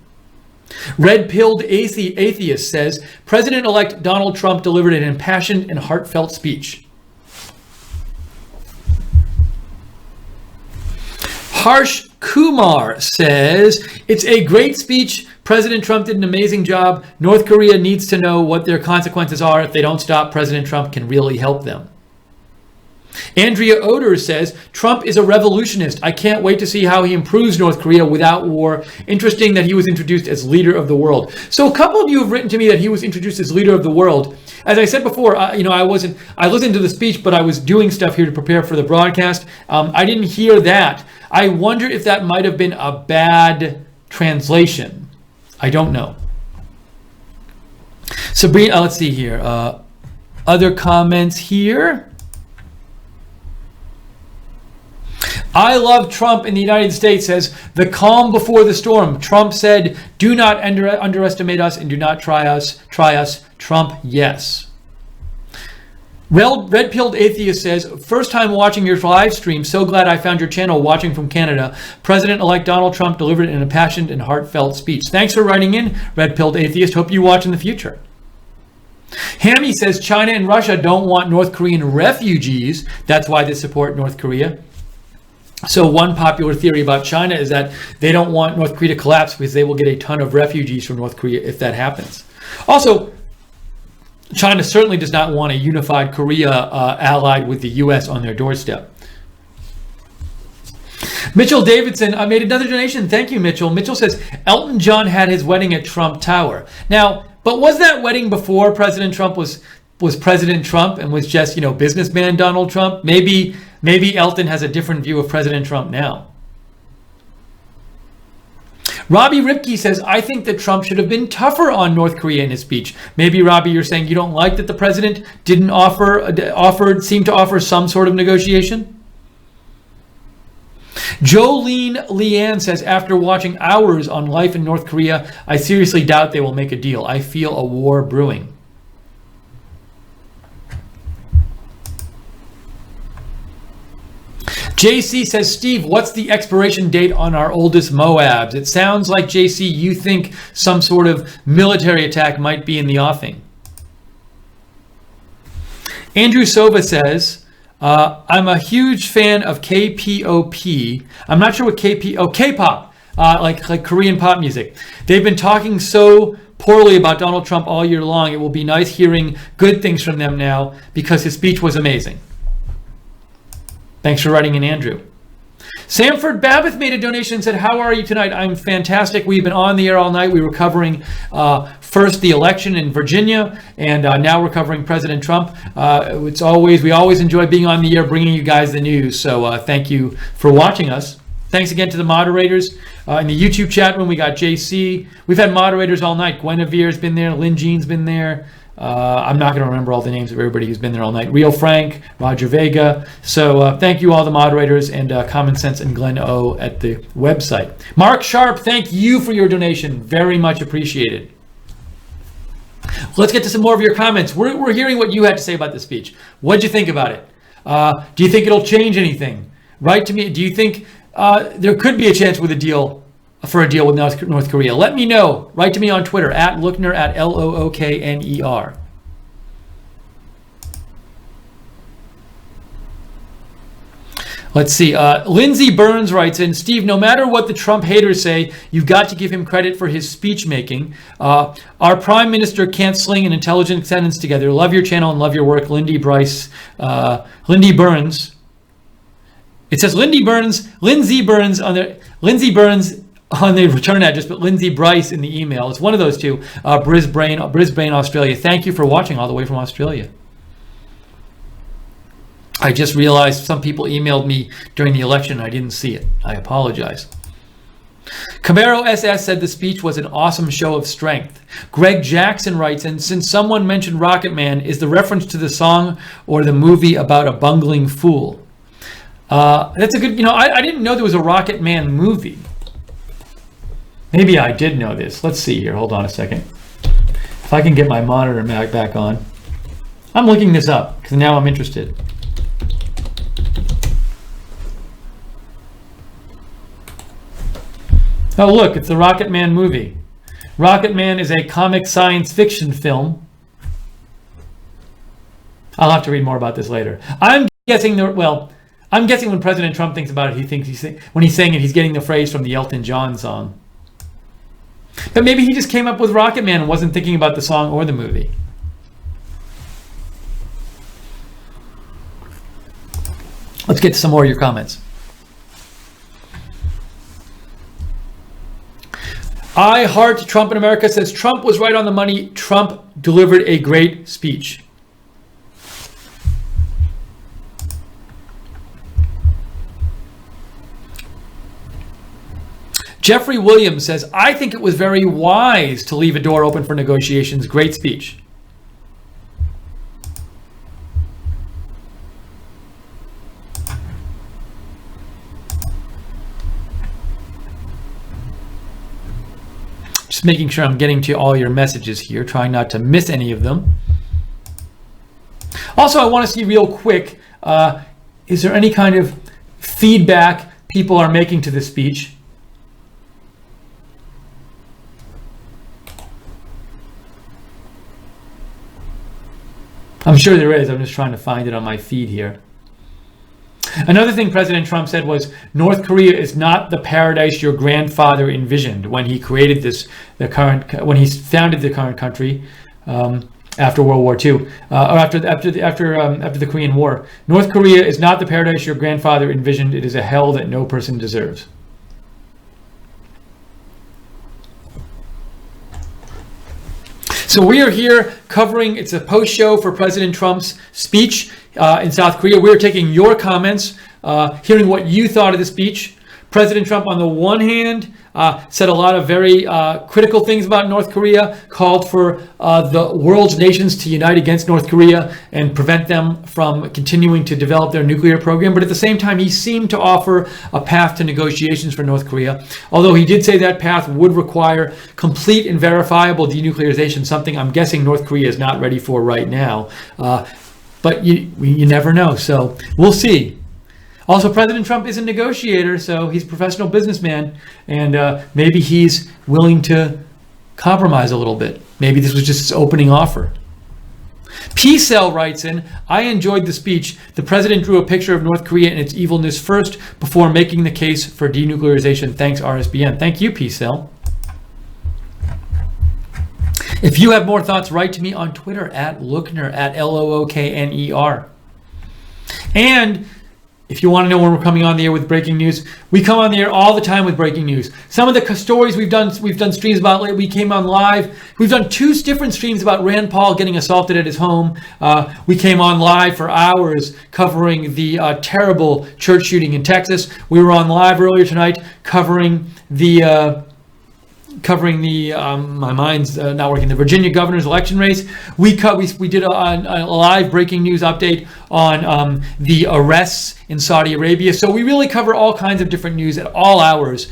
Red-pilled atheist says, President-elect Donald Trump delivered an impassioned and heartfelt speech. Harsh Kumar says, it's a great speech. President Trump did an amazing job. North Korea needs to know what their consequences are. If they don't stop, President Trump can really help them. Andrea Oder says, Trump is a revolutionist. I can't wait to see how he improves North Korea without war. Interesting that he was introduced as leader of the world. So a couple of you have written to me that he was introduced as leader of the world. As I said before, I listened to the speech, but I was doing stuff here to prepare for the broadcast. I didn't hear that. I wonder if that might have been a bad translation. I don't know. Sabrina, let's see here. Other comments here. I love Trump in the United States says, the calm before the storm. Trump said, do not underestimate us and do not try us. Trump, yes. Red-pilled atheist says, first time watching your live stream. So glad I found your channel watching from Canada. President-elect Donald Trump delivered an impassioned and heartfelt speech. Thanks for writing in, red-pilled atheist. Hope you watch in the future. Hammy says, China and Russia don't want North Korean refugees. That's why they support North Korea. So one popular theory about China is that they don't want North Korea to collapse because they will get a ton of refugees from North Korea if that happens. Also, China certainly does not want a unified Korea allied with the U.S. on their doorstep. Mitchell Davidson made another donation. Thank you, Mitchell. Mitchell says, Elton John had his wedding at Trump Tower. Now, but was that wedding before President Trump was President Trump and was just, businessman Donald Trump? Maybe Elton has a different view of President Trump now. Robbie Ripke says, I think that Trump should have been tougher on North Korea in his speech. Maybe, Robbie, you're saying you don't like that the president didn't seem to offer some sort of negotiation? Jolene Leanne says, after watching hours on life in North Korea, I seriously doubt they will make a deal. I feel a war brewing. JC says, Steve, what's the expiration date on our oldest Moabs? It sounds like, JC, you think some sort of military attack might be in the offing. Andrew Sova says, I'm a huge fan of K-pop. I'm not sure what K-pop, like Korean pop music. They've been talking so poorly about Donald Trump all year long. It will be nice hearing good things from them now because his speech was amazing. Thanks for writing in, Andrew. Sanford Babbith made a donation and said, how are you tonight? I'm fantastic. We've been on the air all night. We were covering first the election in Virginia, and now we're covering President Trump. We always enjoy being on the air, bringing you guys the news. So thank you for watching us. Thanks again to the moderators. In the YouTube chat room, we got JC. We've had moderators all night. Guinevere's been there. Lynn Jean's been there. I'm not going to remember all the names of everybody who's been there all night. Real Frank, Roger Vega. So thank you all the moderators and Common Sense and Glenn O at the website. Mark Sharp, thank you for your donation. Very much appreciated. Let's get to some more of your comments. We're hearing what you had to say about the speech. What'd you think about it? Do you think it'll change anything? Write to me. Do you think there could be a chance with a deal with North Korea? Let me know. Write to me on Twitter at Lookner at LOOKNER. Let's see. Lindsey Burns writes in, Steve, no matter what the Trump haters say, you've got to give him credit for his speech making. Our prime minister can't sling an intelligent sentence together. Love your channel and love your work. Lindsey Burns. It says Lindsey Burns on the return address, but Lindsay Bryce in the email. It's one of those two. Brisbane, Australia. Thank you for watching all the way from Australia. I just realized some people emailed me during the election. I didn't see it. I apologize. Camaro SS said the speech was an awesome show of strength. Greg Jackson writes, and since someone mentioned Rocket Man, is the reference to the song or the movie about a bungling fool? That's a good, I didn't know there was a Rocket Man movie. Maybe I did know this. Let's see here. Hold on a second. If I can get my monitor back on. I'm looking this up because now I'm interested. Oh, look, it's the Rocket Man movie. Rocket Man is a comic science fiction film. I'll have to read more about this later. I'm guessing when President Trump thinks about it, when he's saying it, he's getting the phrase from the Elton John song. But maybe he just came up with Rocket Man and wasn't thinking about the song or the movie. Let's get to some more of your comments. I Heart Trump in America says Trump was right on the money. Trump delivered a great speech. Jeffrey Williams says, I think it was very wise to leave a door open for negotiations. Great speech. Just making sure I'm getting to all your messages here, trying not to miss any of them. Also, I want to see real quick, is there any kind of feedback people are making to this speech? I'm sure there is. I'm just trying to find it on my feed here. Another thing President Trump said was North Korea is not the paradise your grandfather envisioned when he created when he founded the current country after World War II, or after the Korean War. North Korea is not the paradise your grandfather envisioned. It is a hell that no person deserves. So we are here covering, it's a post show for President Trump's speech in South Korea. We're taking your comments, hearing what you thought of the speech. President Trump, on the one hand, said a lot of very critical things about North Korea, called for the world's nations to unite against North Korea and prevent them from continuing to develop their nuclear program. But at the same time, he seemed to offer a path to negotiations for North Korea, although he did say that path would require complete and verifiable denuclearization, something I'm guessing North Korea is not ready for right now. But you never know, so we'll see. Also, President Trump is a negotiator, so he's a professional businessman, and maybe he's willing to compromise a little bit. Maybe this was just his opening offer. P-Cell writes in, I enjoyed the speech. The president drew a picture of North Korea and its evilness first before making the case for denuclearization. Thanks, RSBN. Thank you, P-Cell. If you have more thoughts, write to me on Twitter at Lookner, at Lookner. And if you want to know when we're coming on the air with breaking news, we come on the air all the time with breaking news. Some of the stories we've done streams about lately. We came on live. We've done 2 different streams about Rand Paul getting assaulted at his home. We came on live for hours covering the terrible church shooting in Texas. We were on live earlier tonight covering the my mind's not working, the Virginia governor's election race. We did a live breaking news update on the arrests in Saudi Arabia. So we really cover all kinds of different news at all hours.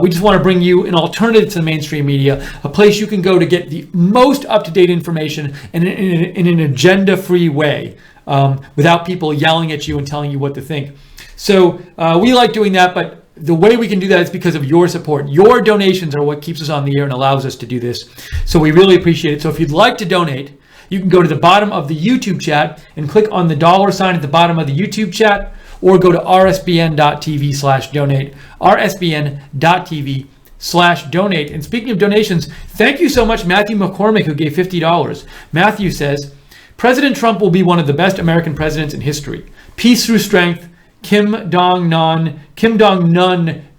We just want to bring you an alternative to the mainstream media, a place you can go to get the most up-to-date information in an agenda-free way, without people yelling at you and telling you what to think. So we like doing that, but the way we can do that is because of your support. Your donations are what keeps us on the air and allows us to do this. So we really appreciate it. So if you'd like to donate, you can go to the bottom of the YouTube chat and click on the $sign at the bottom of the YouTube chat, or go to rsbn.tv/donate, rsbn.tv/donate. And speaking of donations, thank you so much, Matthew McCormick, who gave $50. Matthew says, President Trump will be one of the best American presidents in history. Peace through strength. Kim Dong-Nun,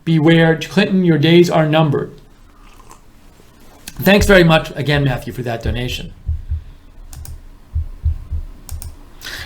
beware. Clinton, your days are numbered. Thanks very much again, Matthew, for that donation.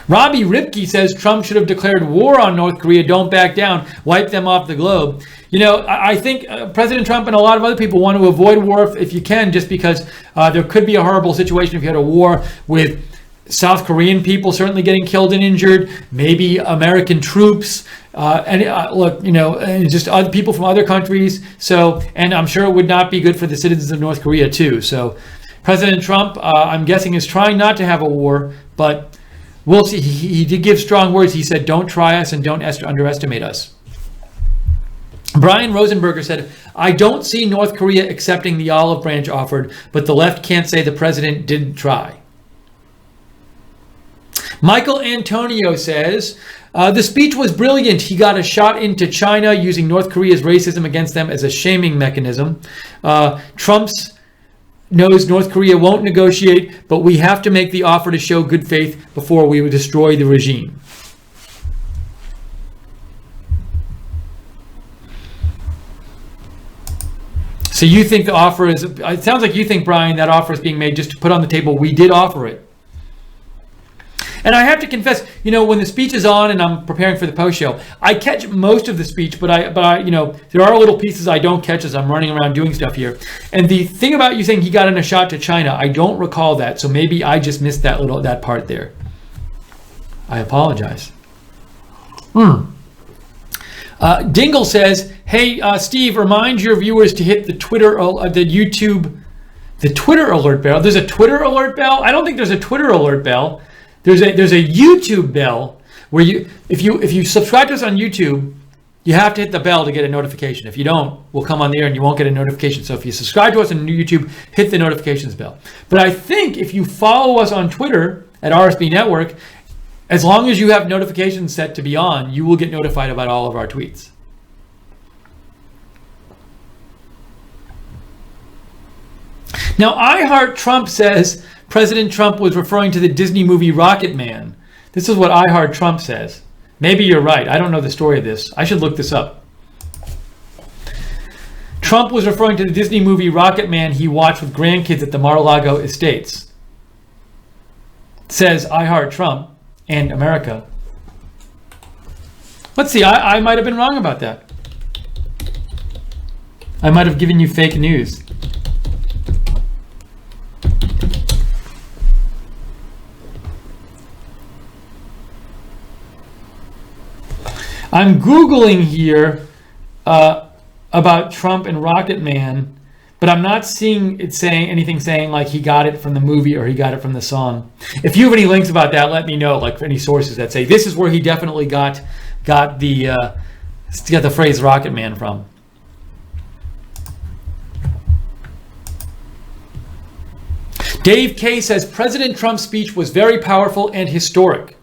Robbie Ripke says Trump should have declared war on North Korea. Don't back down. Wipe them off the globe. You know, I think President Trump and a lot of other people want to avoid war if you can, just because there could be a horrible situation if you had a war with South Korean people certainly getting killed and injured, maybe American troops, and just other people from other countries. So, and I'm sure it would not be good for the citizens of North Korea too. So, President Trump, I'm guessing, is trying not to have a war, but we'll see. He did give strong words. He said, "Don't try us and don't underestimate us." Brian Rosenberger said, I don't see North Korea accepting the olive branch offered, but the left can't say the president didn't try. Michael Antonio says, the speech was brilliant. He got a shot into China using North Korea's racism against them as a shaming mechanism. Trump knows North Korea won't negotiate, but we have to make the offer to show good faith before we would destroy the regime. So you think the offer is, it sounds like you think, Brian, that offer is being made just to put on the table, we did offer it. And I have to confess, when the speech is on and I'm preparing for the post show, I catch most of the speech, but I, there are little pieces I don't catch as I'm running around doing stuff here. And the thing about you saying he got in a shot to China, I don't recall that. So maybe I just missed that part there. I apologize. Dingle says, hey, Steve, remind your viewers to hit the Twitter alert bell. There's a Twitter alert bell? I don't think there's a Twitter alert bell. There's a YouTube bell where if you subscribe to us on YouTube, you have to hit the bell to get a notification. If you don't, we'll come on the air and you won't get a notification. So if you subscribe to us on YouTube, hit the notifications bell. But I think if you follow us on Twitter at RSB Network, as long as you have notifications set to be on, you will get notified about all of our tweets. Now, I Heart Trump says President Trump was referring to the Disney movie Rocket Man. This is what I Heart Trump says. Maybe you're right. I don't know the story of this. I should look this up. Trump was referring to the Disney movie Rocket Man he watched with grandkids at the Mar-a-Lago Estates. Says I Heart Trump and America. Let's see. I might have been wrong about that. I might have given you fake news. I'm Googling here about Trump and Rocket Man, but I'm not seeing it saying anything saying like he got it from the movie or he got it from the song. If you have any links about that, let me know, like any sources that say this is where he definitely got got the phrase Rocket Man from. Dave K says President Trump's speech was very powerful and historic.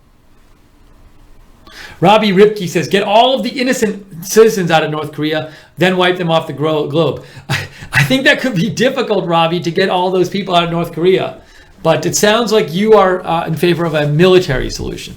Robbie Ripke says, get all of the innocent citizens out of North Korea, then wipe them off the globe. I think that could be difficult, Robbie, to get all those people out of North Korea. But it sounds like you are in favor of a military solution.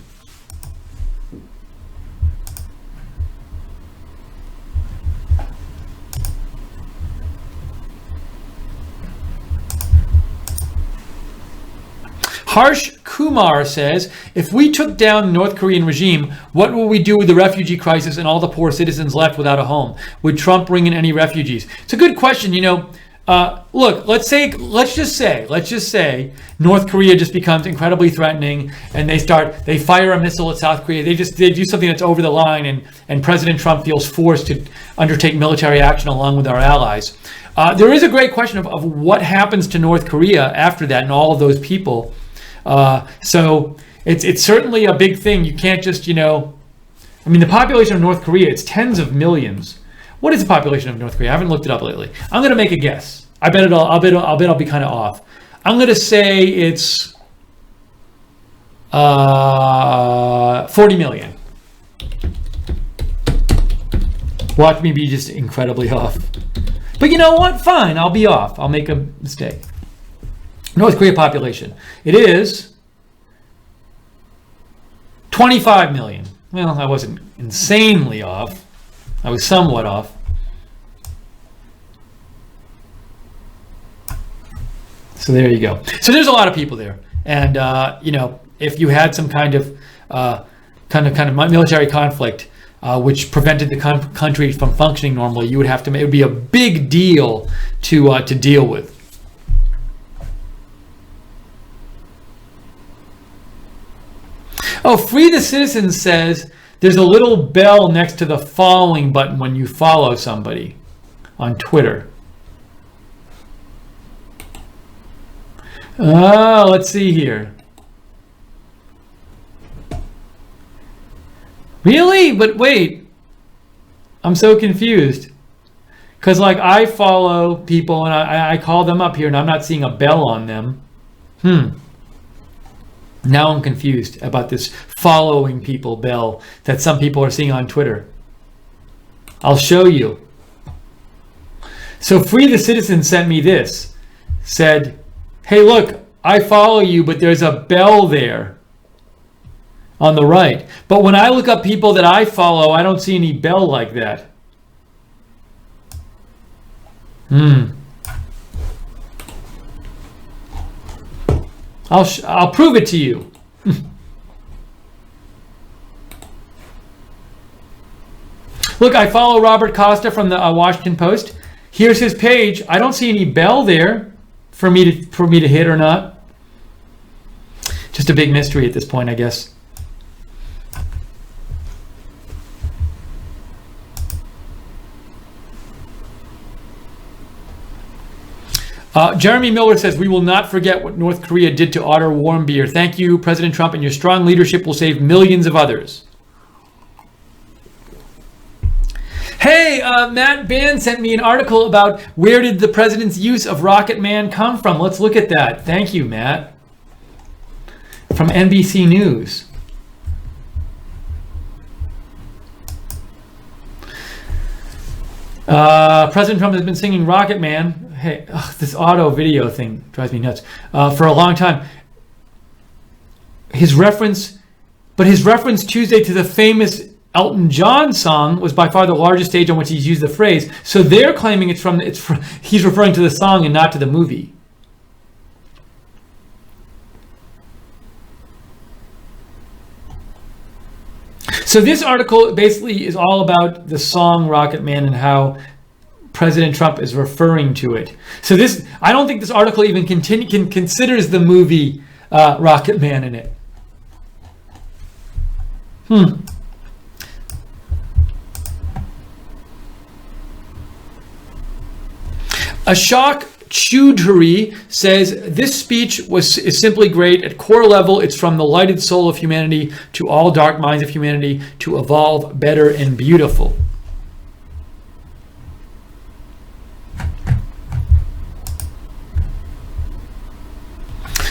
Harsh Kumar says, if we took down the North Korean regime, what will we do with the refugee crisis and all the poor citizens left without a home? Would Trump bring in any refugees? It's a good question. Look, let's just say North Korea just becomes incredibly threatening and they fire a missile at South Korea. They do something that's over the line and President Trump feels forced to undertake military action along with our allies. There is a great question of what happens to North Korea after that and all of those people. So it's certainly a big thing. You can't just, the population of North Korea, it's tens of millions. What is the population of North Korea? I haven't looked it up lately. I'm going to make a guess. I'll bet I'll be kind of off. I'm going to say it's 40 million. Watch me be just incredibly off. But you know what? Fine, I'll be off. I'll make a mistake. North Korea population. It is 25 million. Well, I wasn't insanely off. I was somewhat off. So there you go. So there's a lot of people there. And, if you had some kind of military conflict, which prevented the country from functioning normally, it would be a big deal to deal with. Oh, Free the Citizen says there's a little bell next to the following button when you follow somebody on Twitter. Oh, let's see here. Really? But wait, I'm so confused. Because I follow people and I call them up here and I'm not seeing a bell on them. Now I'm confused about this following people bell that some people are seeing on Twitter. I'll show you. So Free the Citizen sent me this. Said, hey, look, I follow you, but there's a bell there on the right. But when I look up people that I follow, I don't see any bell like that. I'll prove it to you. Look, I follow Robert Costa from the Washington Post. Here's his page. I don't see any bell there for me to hit or not. Just a big mystery at this point, I guess. Jeremy Miller says, we will not forget what North Korea did to Otter Warmbier. Thank you, President Trump, and your strong leadership will save millions of others. Hey, Matt Ban sent me an article about where did the president's use of Rocket Man come from. Let's look at that. Thank you, Matt. From NBC News. President Trump has been singing Rocket Man. Hey, this auto video thing drives me nuts. For a long time. His reference Tuesday to the famous Elton John song was by far the largest stage on which he's used the phrase. So they're claiming he's referring to the song and not to the movie. So this article basically is all about the song Rocket Man and how President Trump is referring to it. So I don't think this article even considers the movie Rocket Man in it. Ashok Choudhury says, this speech is simply great. At core level, it's from the lighted soul of humanity to all dark minds of humanity to evolve better and beautiful.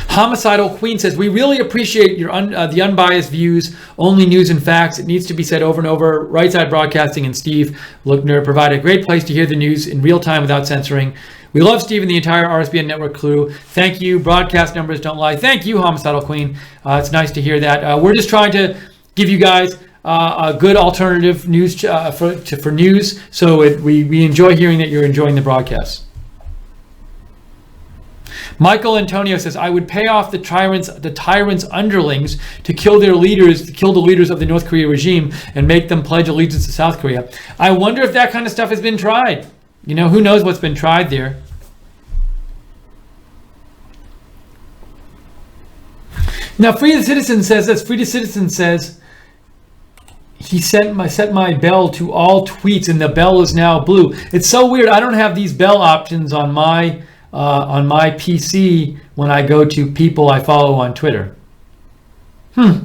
Homicidal Queen says, we really appreciate your the unbiased views, only news and facts. It needs to be said over and over. Right Side Broadcasting and Steve Lookner provide a great place to hear the news in real time without censoring. We love Steve and the entire RSBN network crew. Thank you. Broadcast numbers don't lie. Thank you, Homicidal Queen. It's nice to hear that. We're just trying to give you guys a good alternative news for news. So we enjoy hearing that you're enjoying the broadcast. Michael Antonio says, I would pay off the tyrants' underlings to kill their leaders, to kill the leaders of the North Korea regime and make them pledge allegiance to South Korea. I wonder if that kind of stuff has been tried. You know, who knows what's been tried there. Now, Free the Citizen says this. Free the Citizen says, he set my bell to all tweets and the bell is now blue. It's so weird. I don't have these bell options on my PC when I go to people I follow on Twitter. Why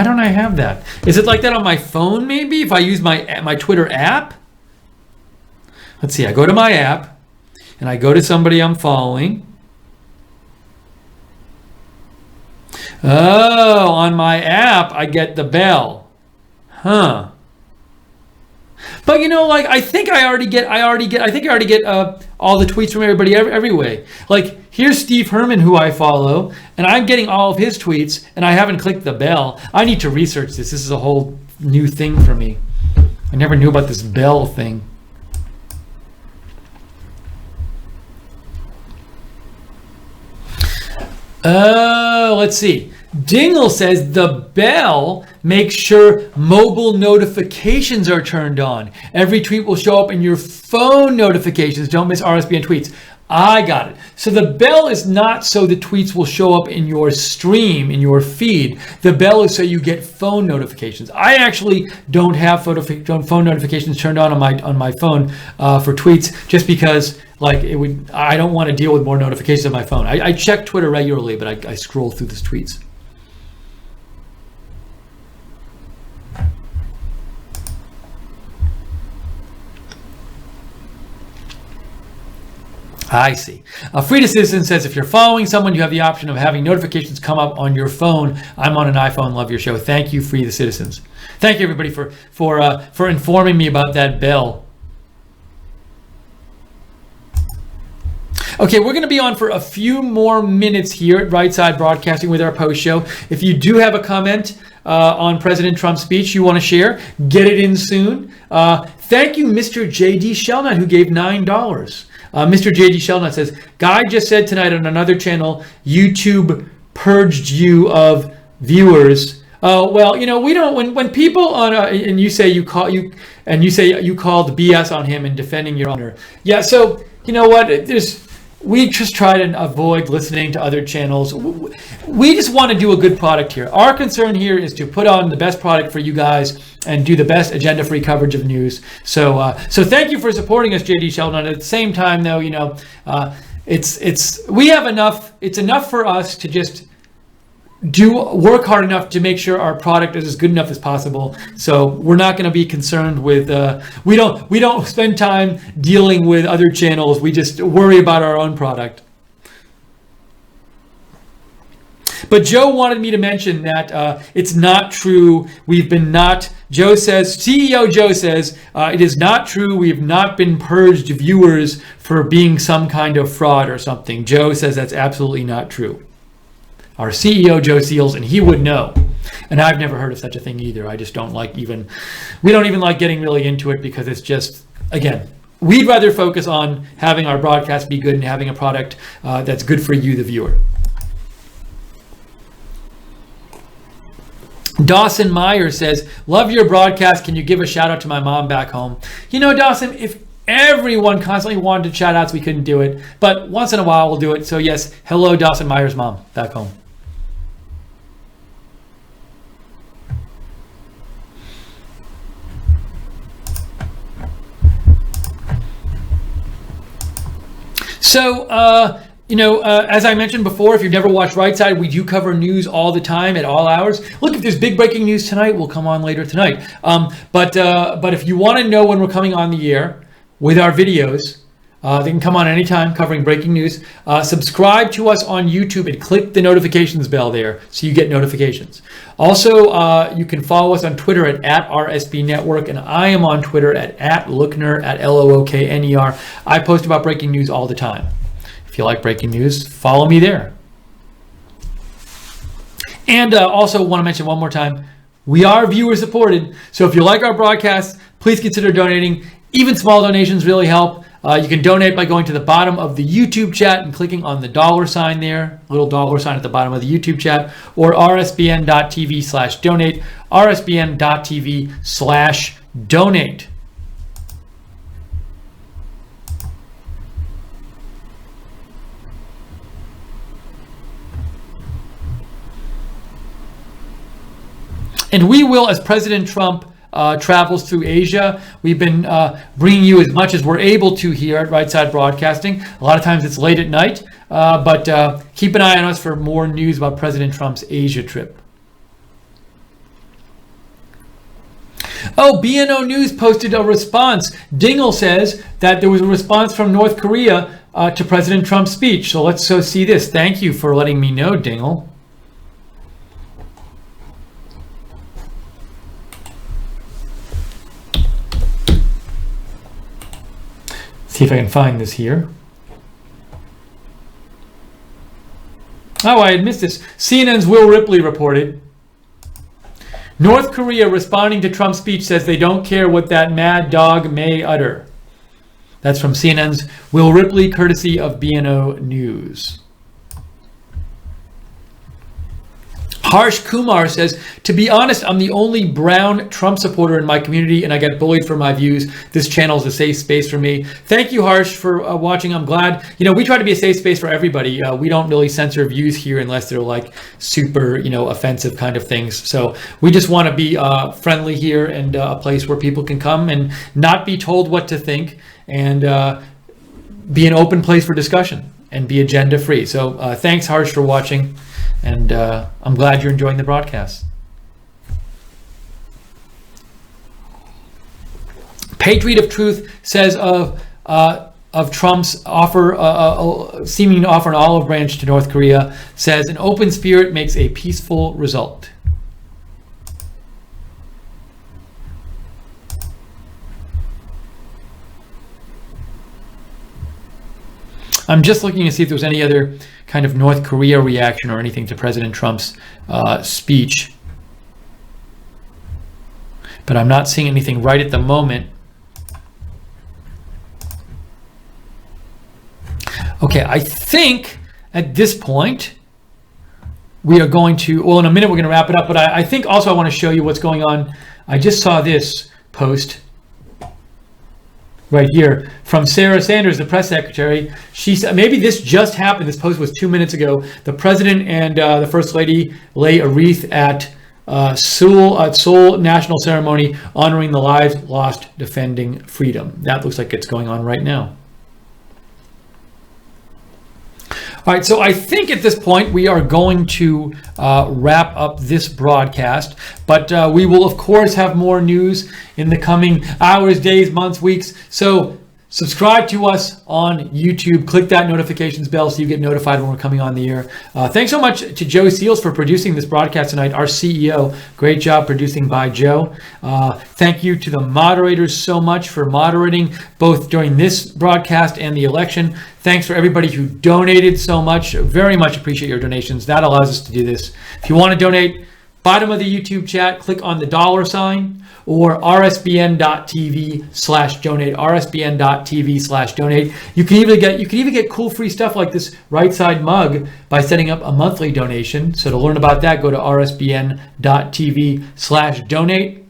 don't I have that? Is it like that on my phone maybe, if I use my Twitter app? Let's see, I go to my app and I go to somebody I'm following. Oh, on my app I get the bell. But you know, like I think I already get all the tweets from everybody every way. Like here's Steve Herman, who I follow, and I'm getting all of his tweets, and I haven't clicked the bell. I need to research this. This is a whole new thing for me. I never knew about this bell thing. Let's see. Dingle says the bell makes sure mobile notifications are turned on. Every tweet will show up in your phone notifications. Don't miss RSBN tweets. I got it. So the bell is not so the tweets will show up in your stream, in your feed. The bell is so you get phone notifications. I actually don't have phone notifications turned on my phone for tweets, just because I don't want to deal with more notifications on my phone. I check Twitter regularly, but I scroll through these tweets. I see. Free to Citizen says, if you're following someone, you have the option of having notifications come up on your phone. I'm on an iPhone. Love your show. Thank you, Free the Citizens. Thank you, everybody, for informing me about that bell. Okay, we're going to be on for a few more minutes here at Right Side Broadcasting with our post show. If you do have a comment on President Trump's speech you want to share, get it in soon. Thank you, Mr. J.D. Shellnut, who gave $9. Mr. J.D. Shellnut says, Guy just said tonight on another channel, YouTube purged you of viewers. Well, you know, we don't, when people on, and you say you called BS on him in defending your honor. Yeah, so, you know what, we just try to avoid listening to other channels. We just want to do a good product here. Our concern here is to put on the best product for you guys and do the best agenda-free coverage of news. So thank you for supporting us, JD Sheldon. At the same time, though, you know, we have enough. It's enough for us to just work hard enough to make sure our product is as good enough as possible. So we're not going to be concerned with we don't spend time dealing with other channels. We just worry about our own product. But Joe wanted me to mention that it's not true. CEO Joe says, it is not true. We have not been purged viewers for being some kind of fraud or something. Joe says that's absolutely not true. Our CEO, Joe Seals, and he would know. And I've never heard of such a thing either. I just don't we don't even like getting really into it, because it's just, again, we'd rather focus on having our broadcast be good and having a product that's good for you, the viewer. Dawson Meyer says, love your broadcast. Can you give a shout out to my mom back home? You know, Dawson, if everyone constantly wanted to shout outs, we couldn't do it. But once in a while, we'll do it. So yes, hello, Dawson Meyer's mom back home. So, as I mentioned before, if you've never watched Right Side, we do cover news all the time at all hours. Look, if there's big breaking news tonight, we'll come on later tonight. But if you want to know when we're coming on the air with our videos, they can come on anytime covering breaking news. Subscribe to us on YouTube and click the notifications bell there so you get notifications. Also, you can follow us on Twitter at @RSB Network, and I am on Twitter at Lookner, at LOOKNER. I post about breaking news all the time. If you like breaking news, follow me there. And also want to mention one more time, we are viewer supported. So if you like our broadcasts, please consider donating. Even small donations really help. You can donate by going to the bottom of the YouTube chat and clicking on the $ there, little $ at the bottom of the YouTube chat, or rsbn.tv/donate, rsbn.tv/donate. And we will, as President Trump travels through Asia, we've been bringing you as much as we're able to here at Right Side Broadcasting. A lot of times it's late at night, but keep an eye on us for more news about President Trump's Asia trip. Oh, BNO News posted a response. Dingle says that there was a response from North Korea to President Trump's speech. So let's see this. Thank you for letting me know, Dingle. See if I can find this here. Oh, I had missed this. CNN's Will Ripley reported. North Korea responding to Trump's speech says they don't care what that mad dog may utter. That's from CNN's Will Ripley, courtesy of BNO News. Harsh Kumar says, to be honest, I'm the only brown Trump supporter in my community and I get bullied for my views. This channel is a safe space for me. Thank you, Harsh, for watching. I'm glad. We try to be a safe space for everybody. We don't really censor views here unless they're like super, offensive kind of things. So we just want to be friendly here and a place where people can come and not be told what to think and be an open place for discussion and be agenda free. So thanks, Harsh, for watching. And I'm glad you're enjoying the broadcast. Patriot of Truth says of Trump's offer, seeming to offer an olive branch to North Korea, says an open spirit makes a peaceful result. I'm just looking to see if there's any other kind of North Korea reaction or anything to President Trump's speech. But I'm not seeing anything right at the moment. Okay, I think at this point we are going to, well, in a minute we're going to wrap it up, but I think also I want to show you what's going on. I just saw this post right here from Sarah Sanders, the press secretary. She said, maybe this just happened. This post was 2 minutes ago. The president and the first lady lay a wreath at Seoul National Ceremony honoring the lives lost defending freedom. That looks like it's going on right now. All right, so I think at this point we are going to wrap up this broadcast, but we will of course have more news in the coming hours, days, months, weeks. So subscribe to us on YouTube. Click that notifications bell so you get notified when we're coming on the air. Thanks so much to Joe Seals for producing this broadcast tonight, our CEO. Great job producing by Joe. Thank you to the moderators so much for moderating both during this broadcast and the election. Thanks for everybody who donated so much. Very much appreciate your donations. That allows us to do this. If you want to donate, bottom of the YouTube chat, click on the $ or rsbn.tv/donate, rsbn.tv/donate. You can even get cool free stuff like this Right Side mug by setting up a monthly donation. So to learn about that, go to rsbn.tv/donate.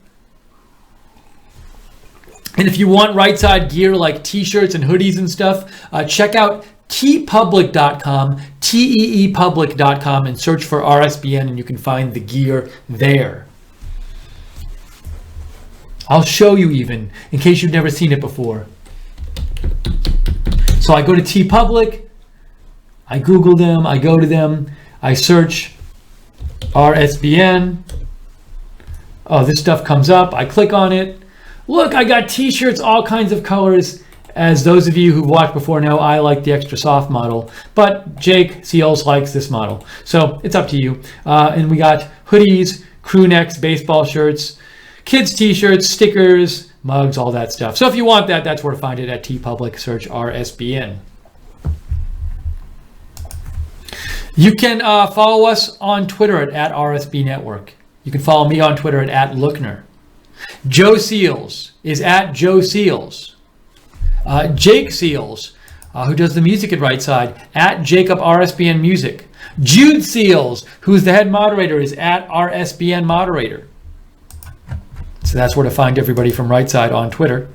And if you want Right Side gear like t-shirts and hoodies and stuff, check out teepublic.com, teepublic.com, and search for RSBN and you can find the gear there. I'll show you even, in case you've never seen it before. So I go to TeePublic, I Google them, I go to them, I search RSBN. Oh, this stuff comes up. I click on it. Look, I got t-shirts, all kinds of colors. As those of you who've watched before know, I like the extra soft model, but Jake Seals likes this model. So it's up to you. And we got hoodies, crew necks, baseball shirts, kids t-shirts, stickers, mugs, all that stuff. So if you want that, that's where to find it at TeePublic. Search RSBN. You can follow us on Twitter at RSB Network. You can follow me on Twitter at Lookner. Joe Seals is at Joe Seals. Jake Seals, who does the music at Right Side, at Jacob RSBN Music. Jude Seals, who's the head moderator, is at RSBN Moderator. So that's where to find everybody from Right Side on Twitter.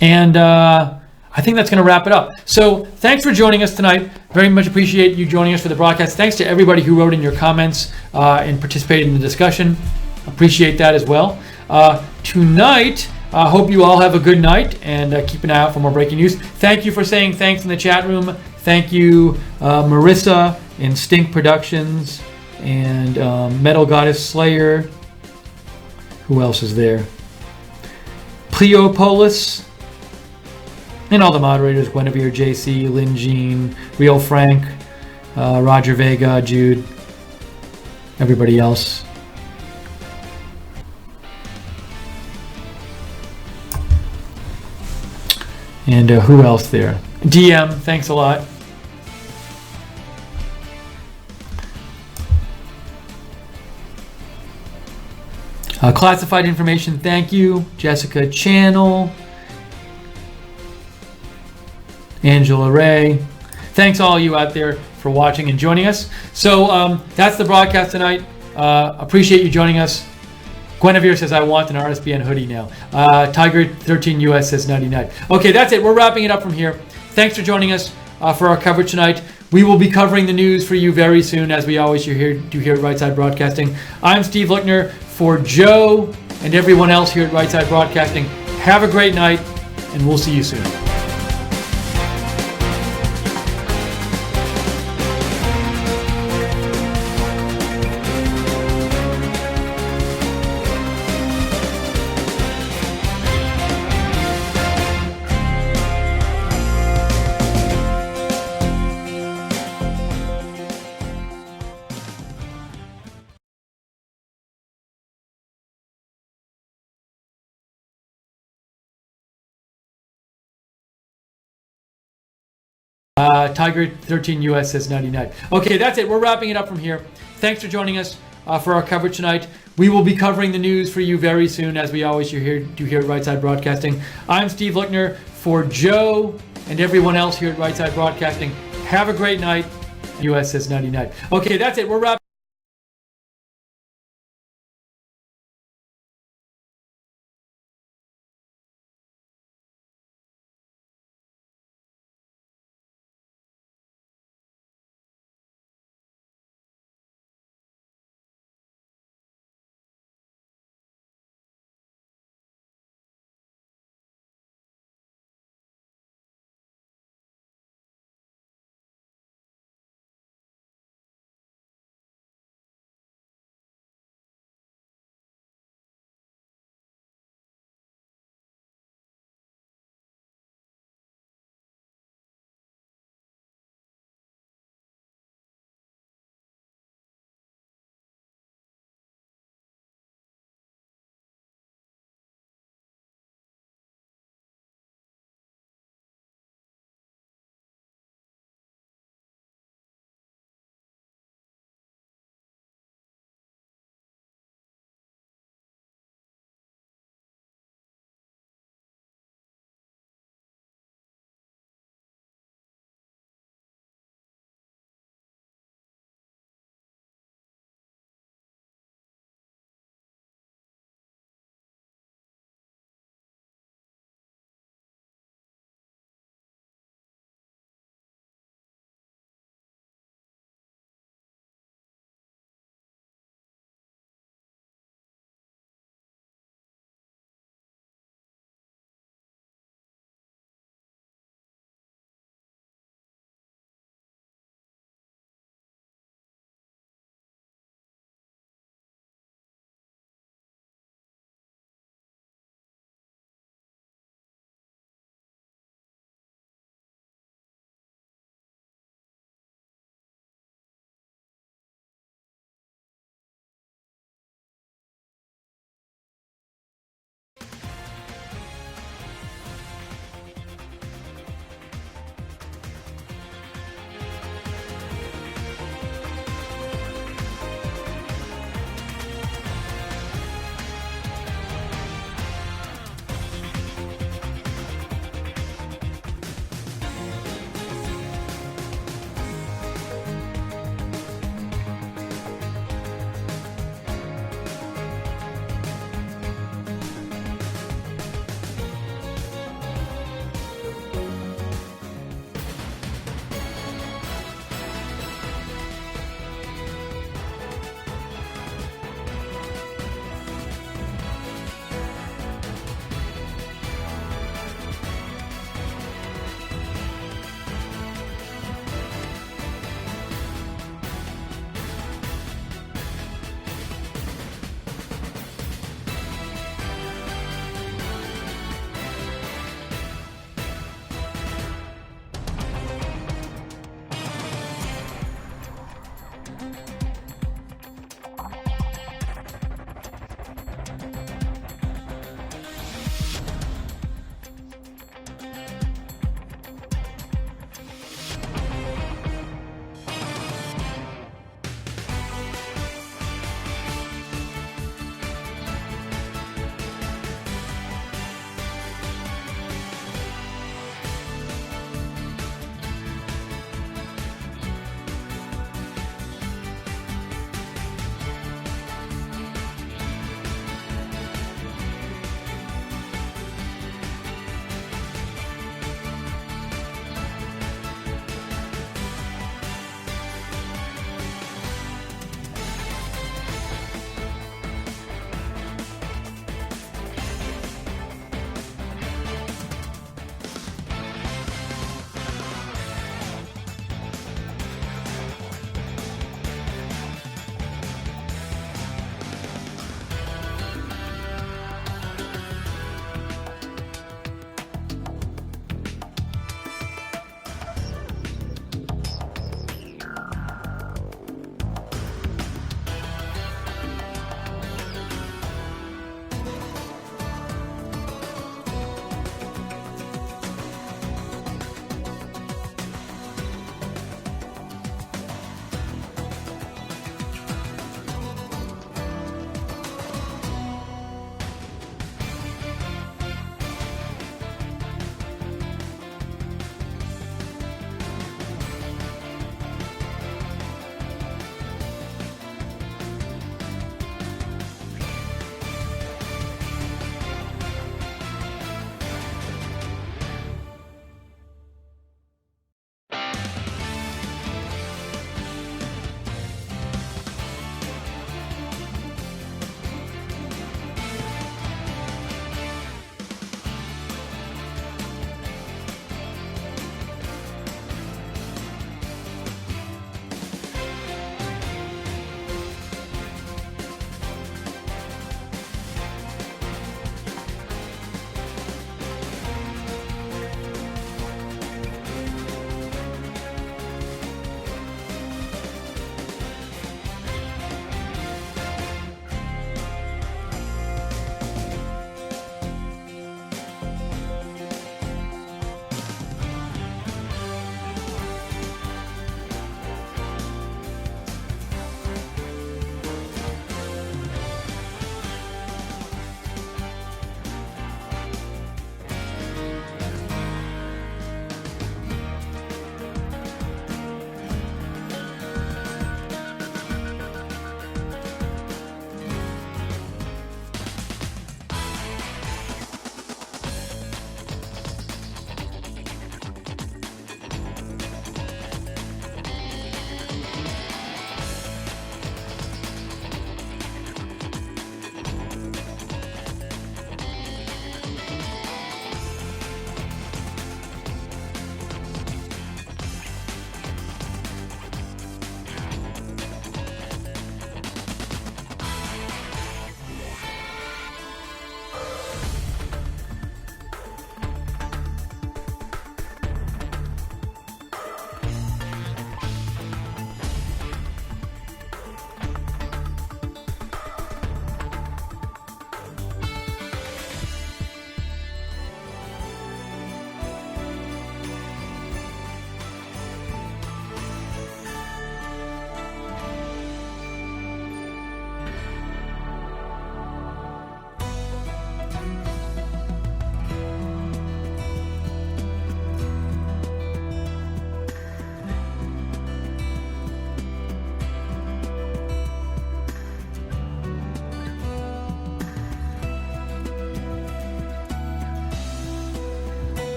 And I think that's going to wrap it up. So thanks for joining us tonight. Very much appreciate you joining us for the broadcast. Thanks to everybody who wrote in your comments and participated in the discussion. Appreciate that as well. Tonight, I hope you all have a good night and keep an eye out for more breaking news. Thank you for saying thanks in the chat room. Thank you, Marissa in Stink Productions and Metal Goddess Slayer. Who else is there? Pleopolis. And all the moderators, Guinevere, JC, Lynn Jean, Real Frank, Roger Vega, Jude, everybody else. And who else there? DM, thanks a lot. Classified information, thank you. Jessica Channel. Angela Ray. Thanks all you out there for watching and joining us. So that's the broadcast tonight. Appreciate you joining us. Guinevere says, I want an RSBN hoodie now. Tiger13US says 99. Okay, that's it. We're wrapping it up from here. Thanks for joining us for our coverage tonight. We will be covering the news for you very soon, as we always do here at Right Side Broadcasting. I'm Steve Lookner for Joe and everyone else here at Right Side Broadcasting. Have a great night, and we'll see you soon. Tiger13US says 99. Okay, that's it. We're wrapping it up from here. Thanks for joining us for our coverage tonight. We will be covering the news for you very soon, as we always do here at Right Side Broadcasting. I'm Steve Lookner for Joe and everyone else here at Right Side Broadcasting. Have a great night. US says 99. Okay, that's it. We're wrapping.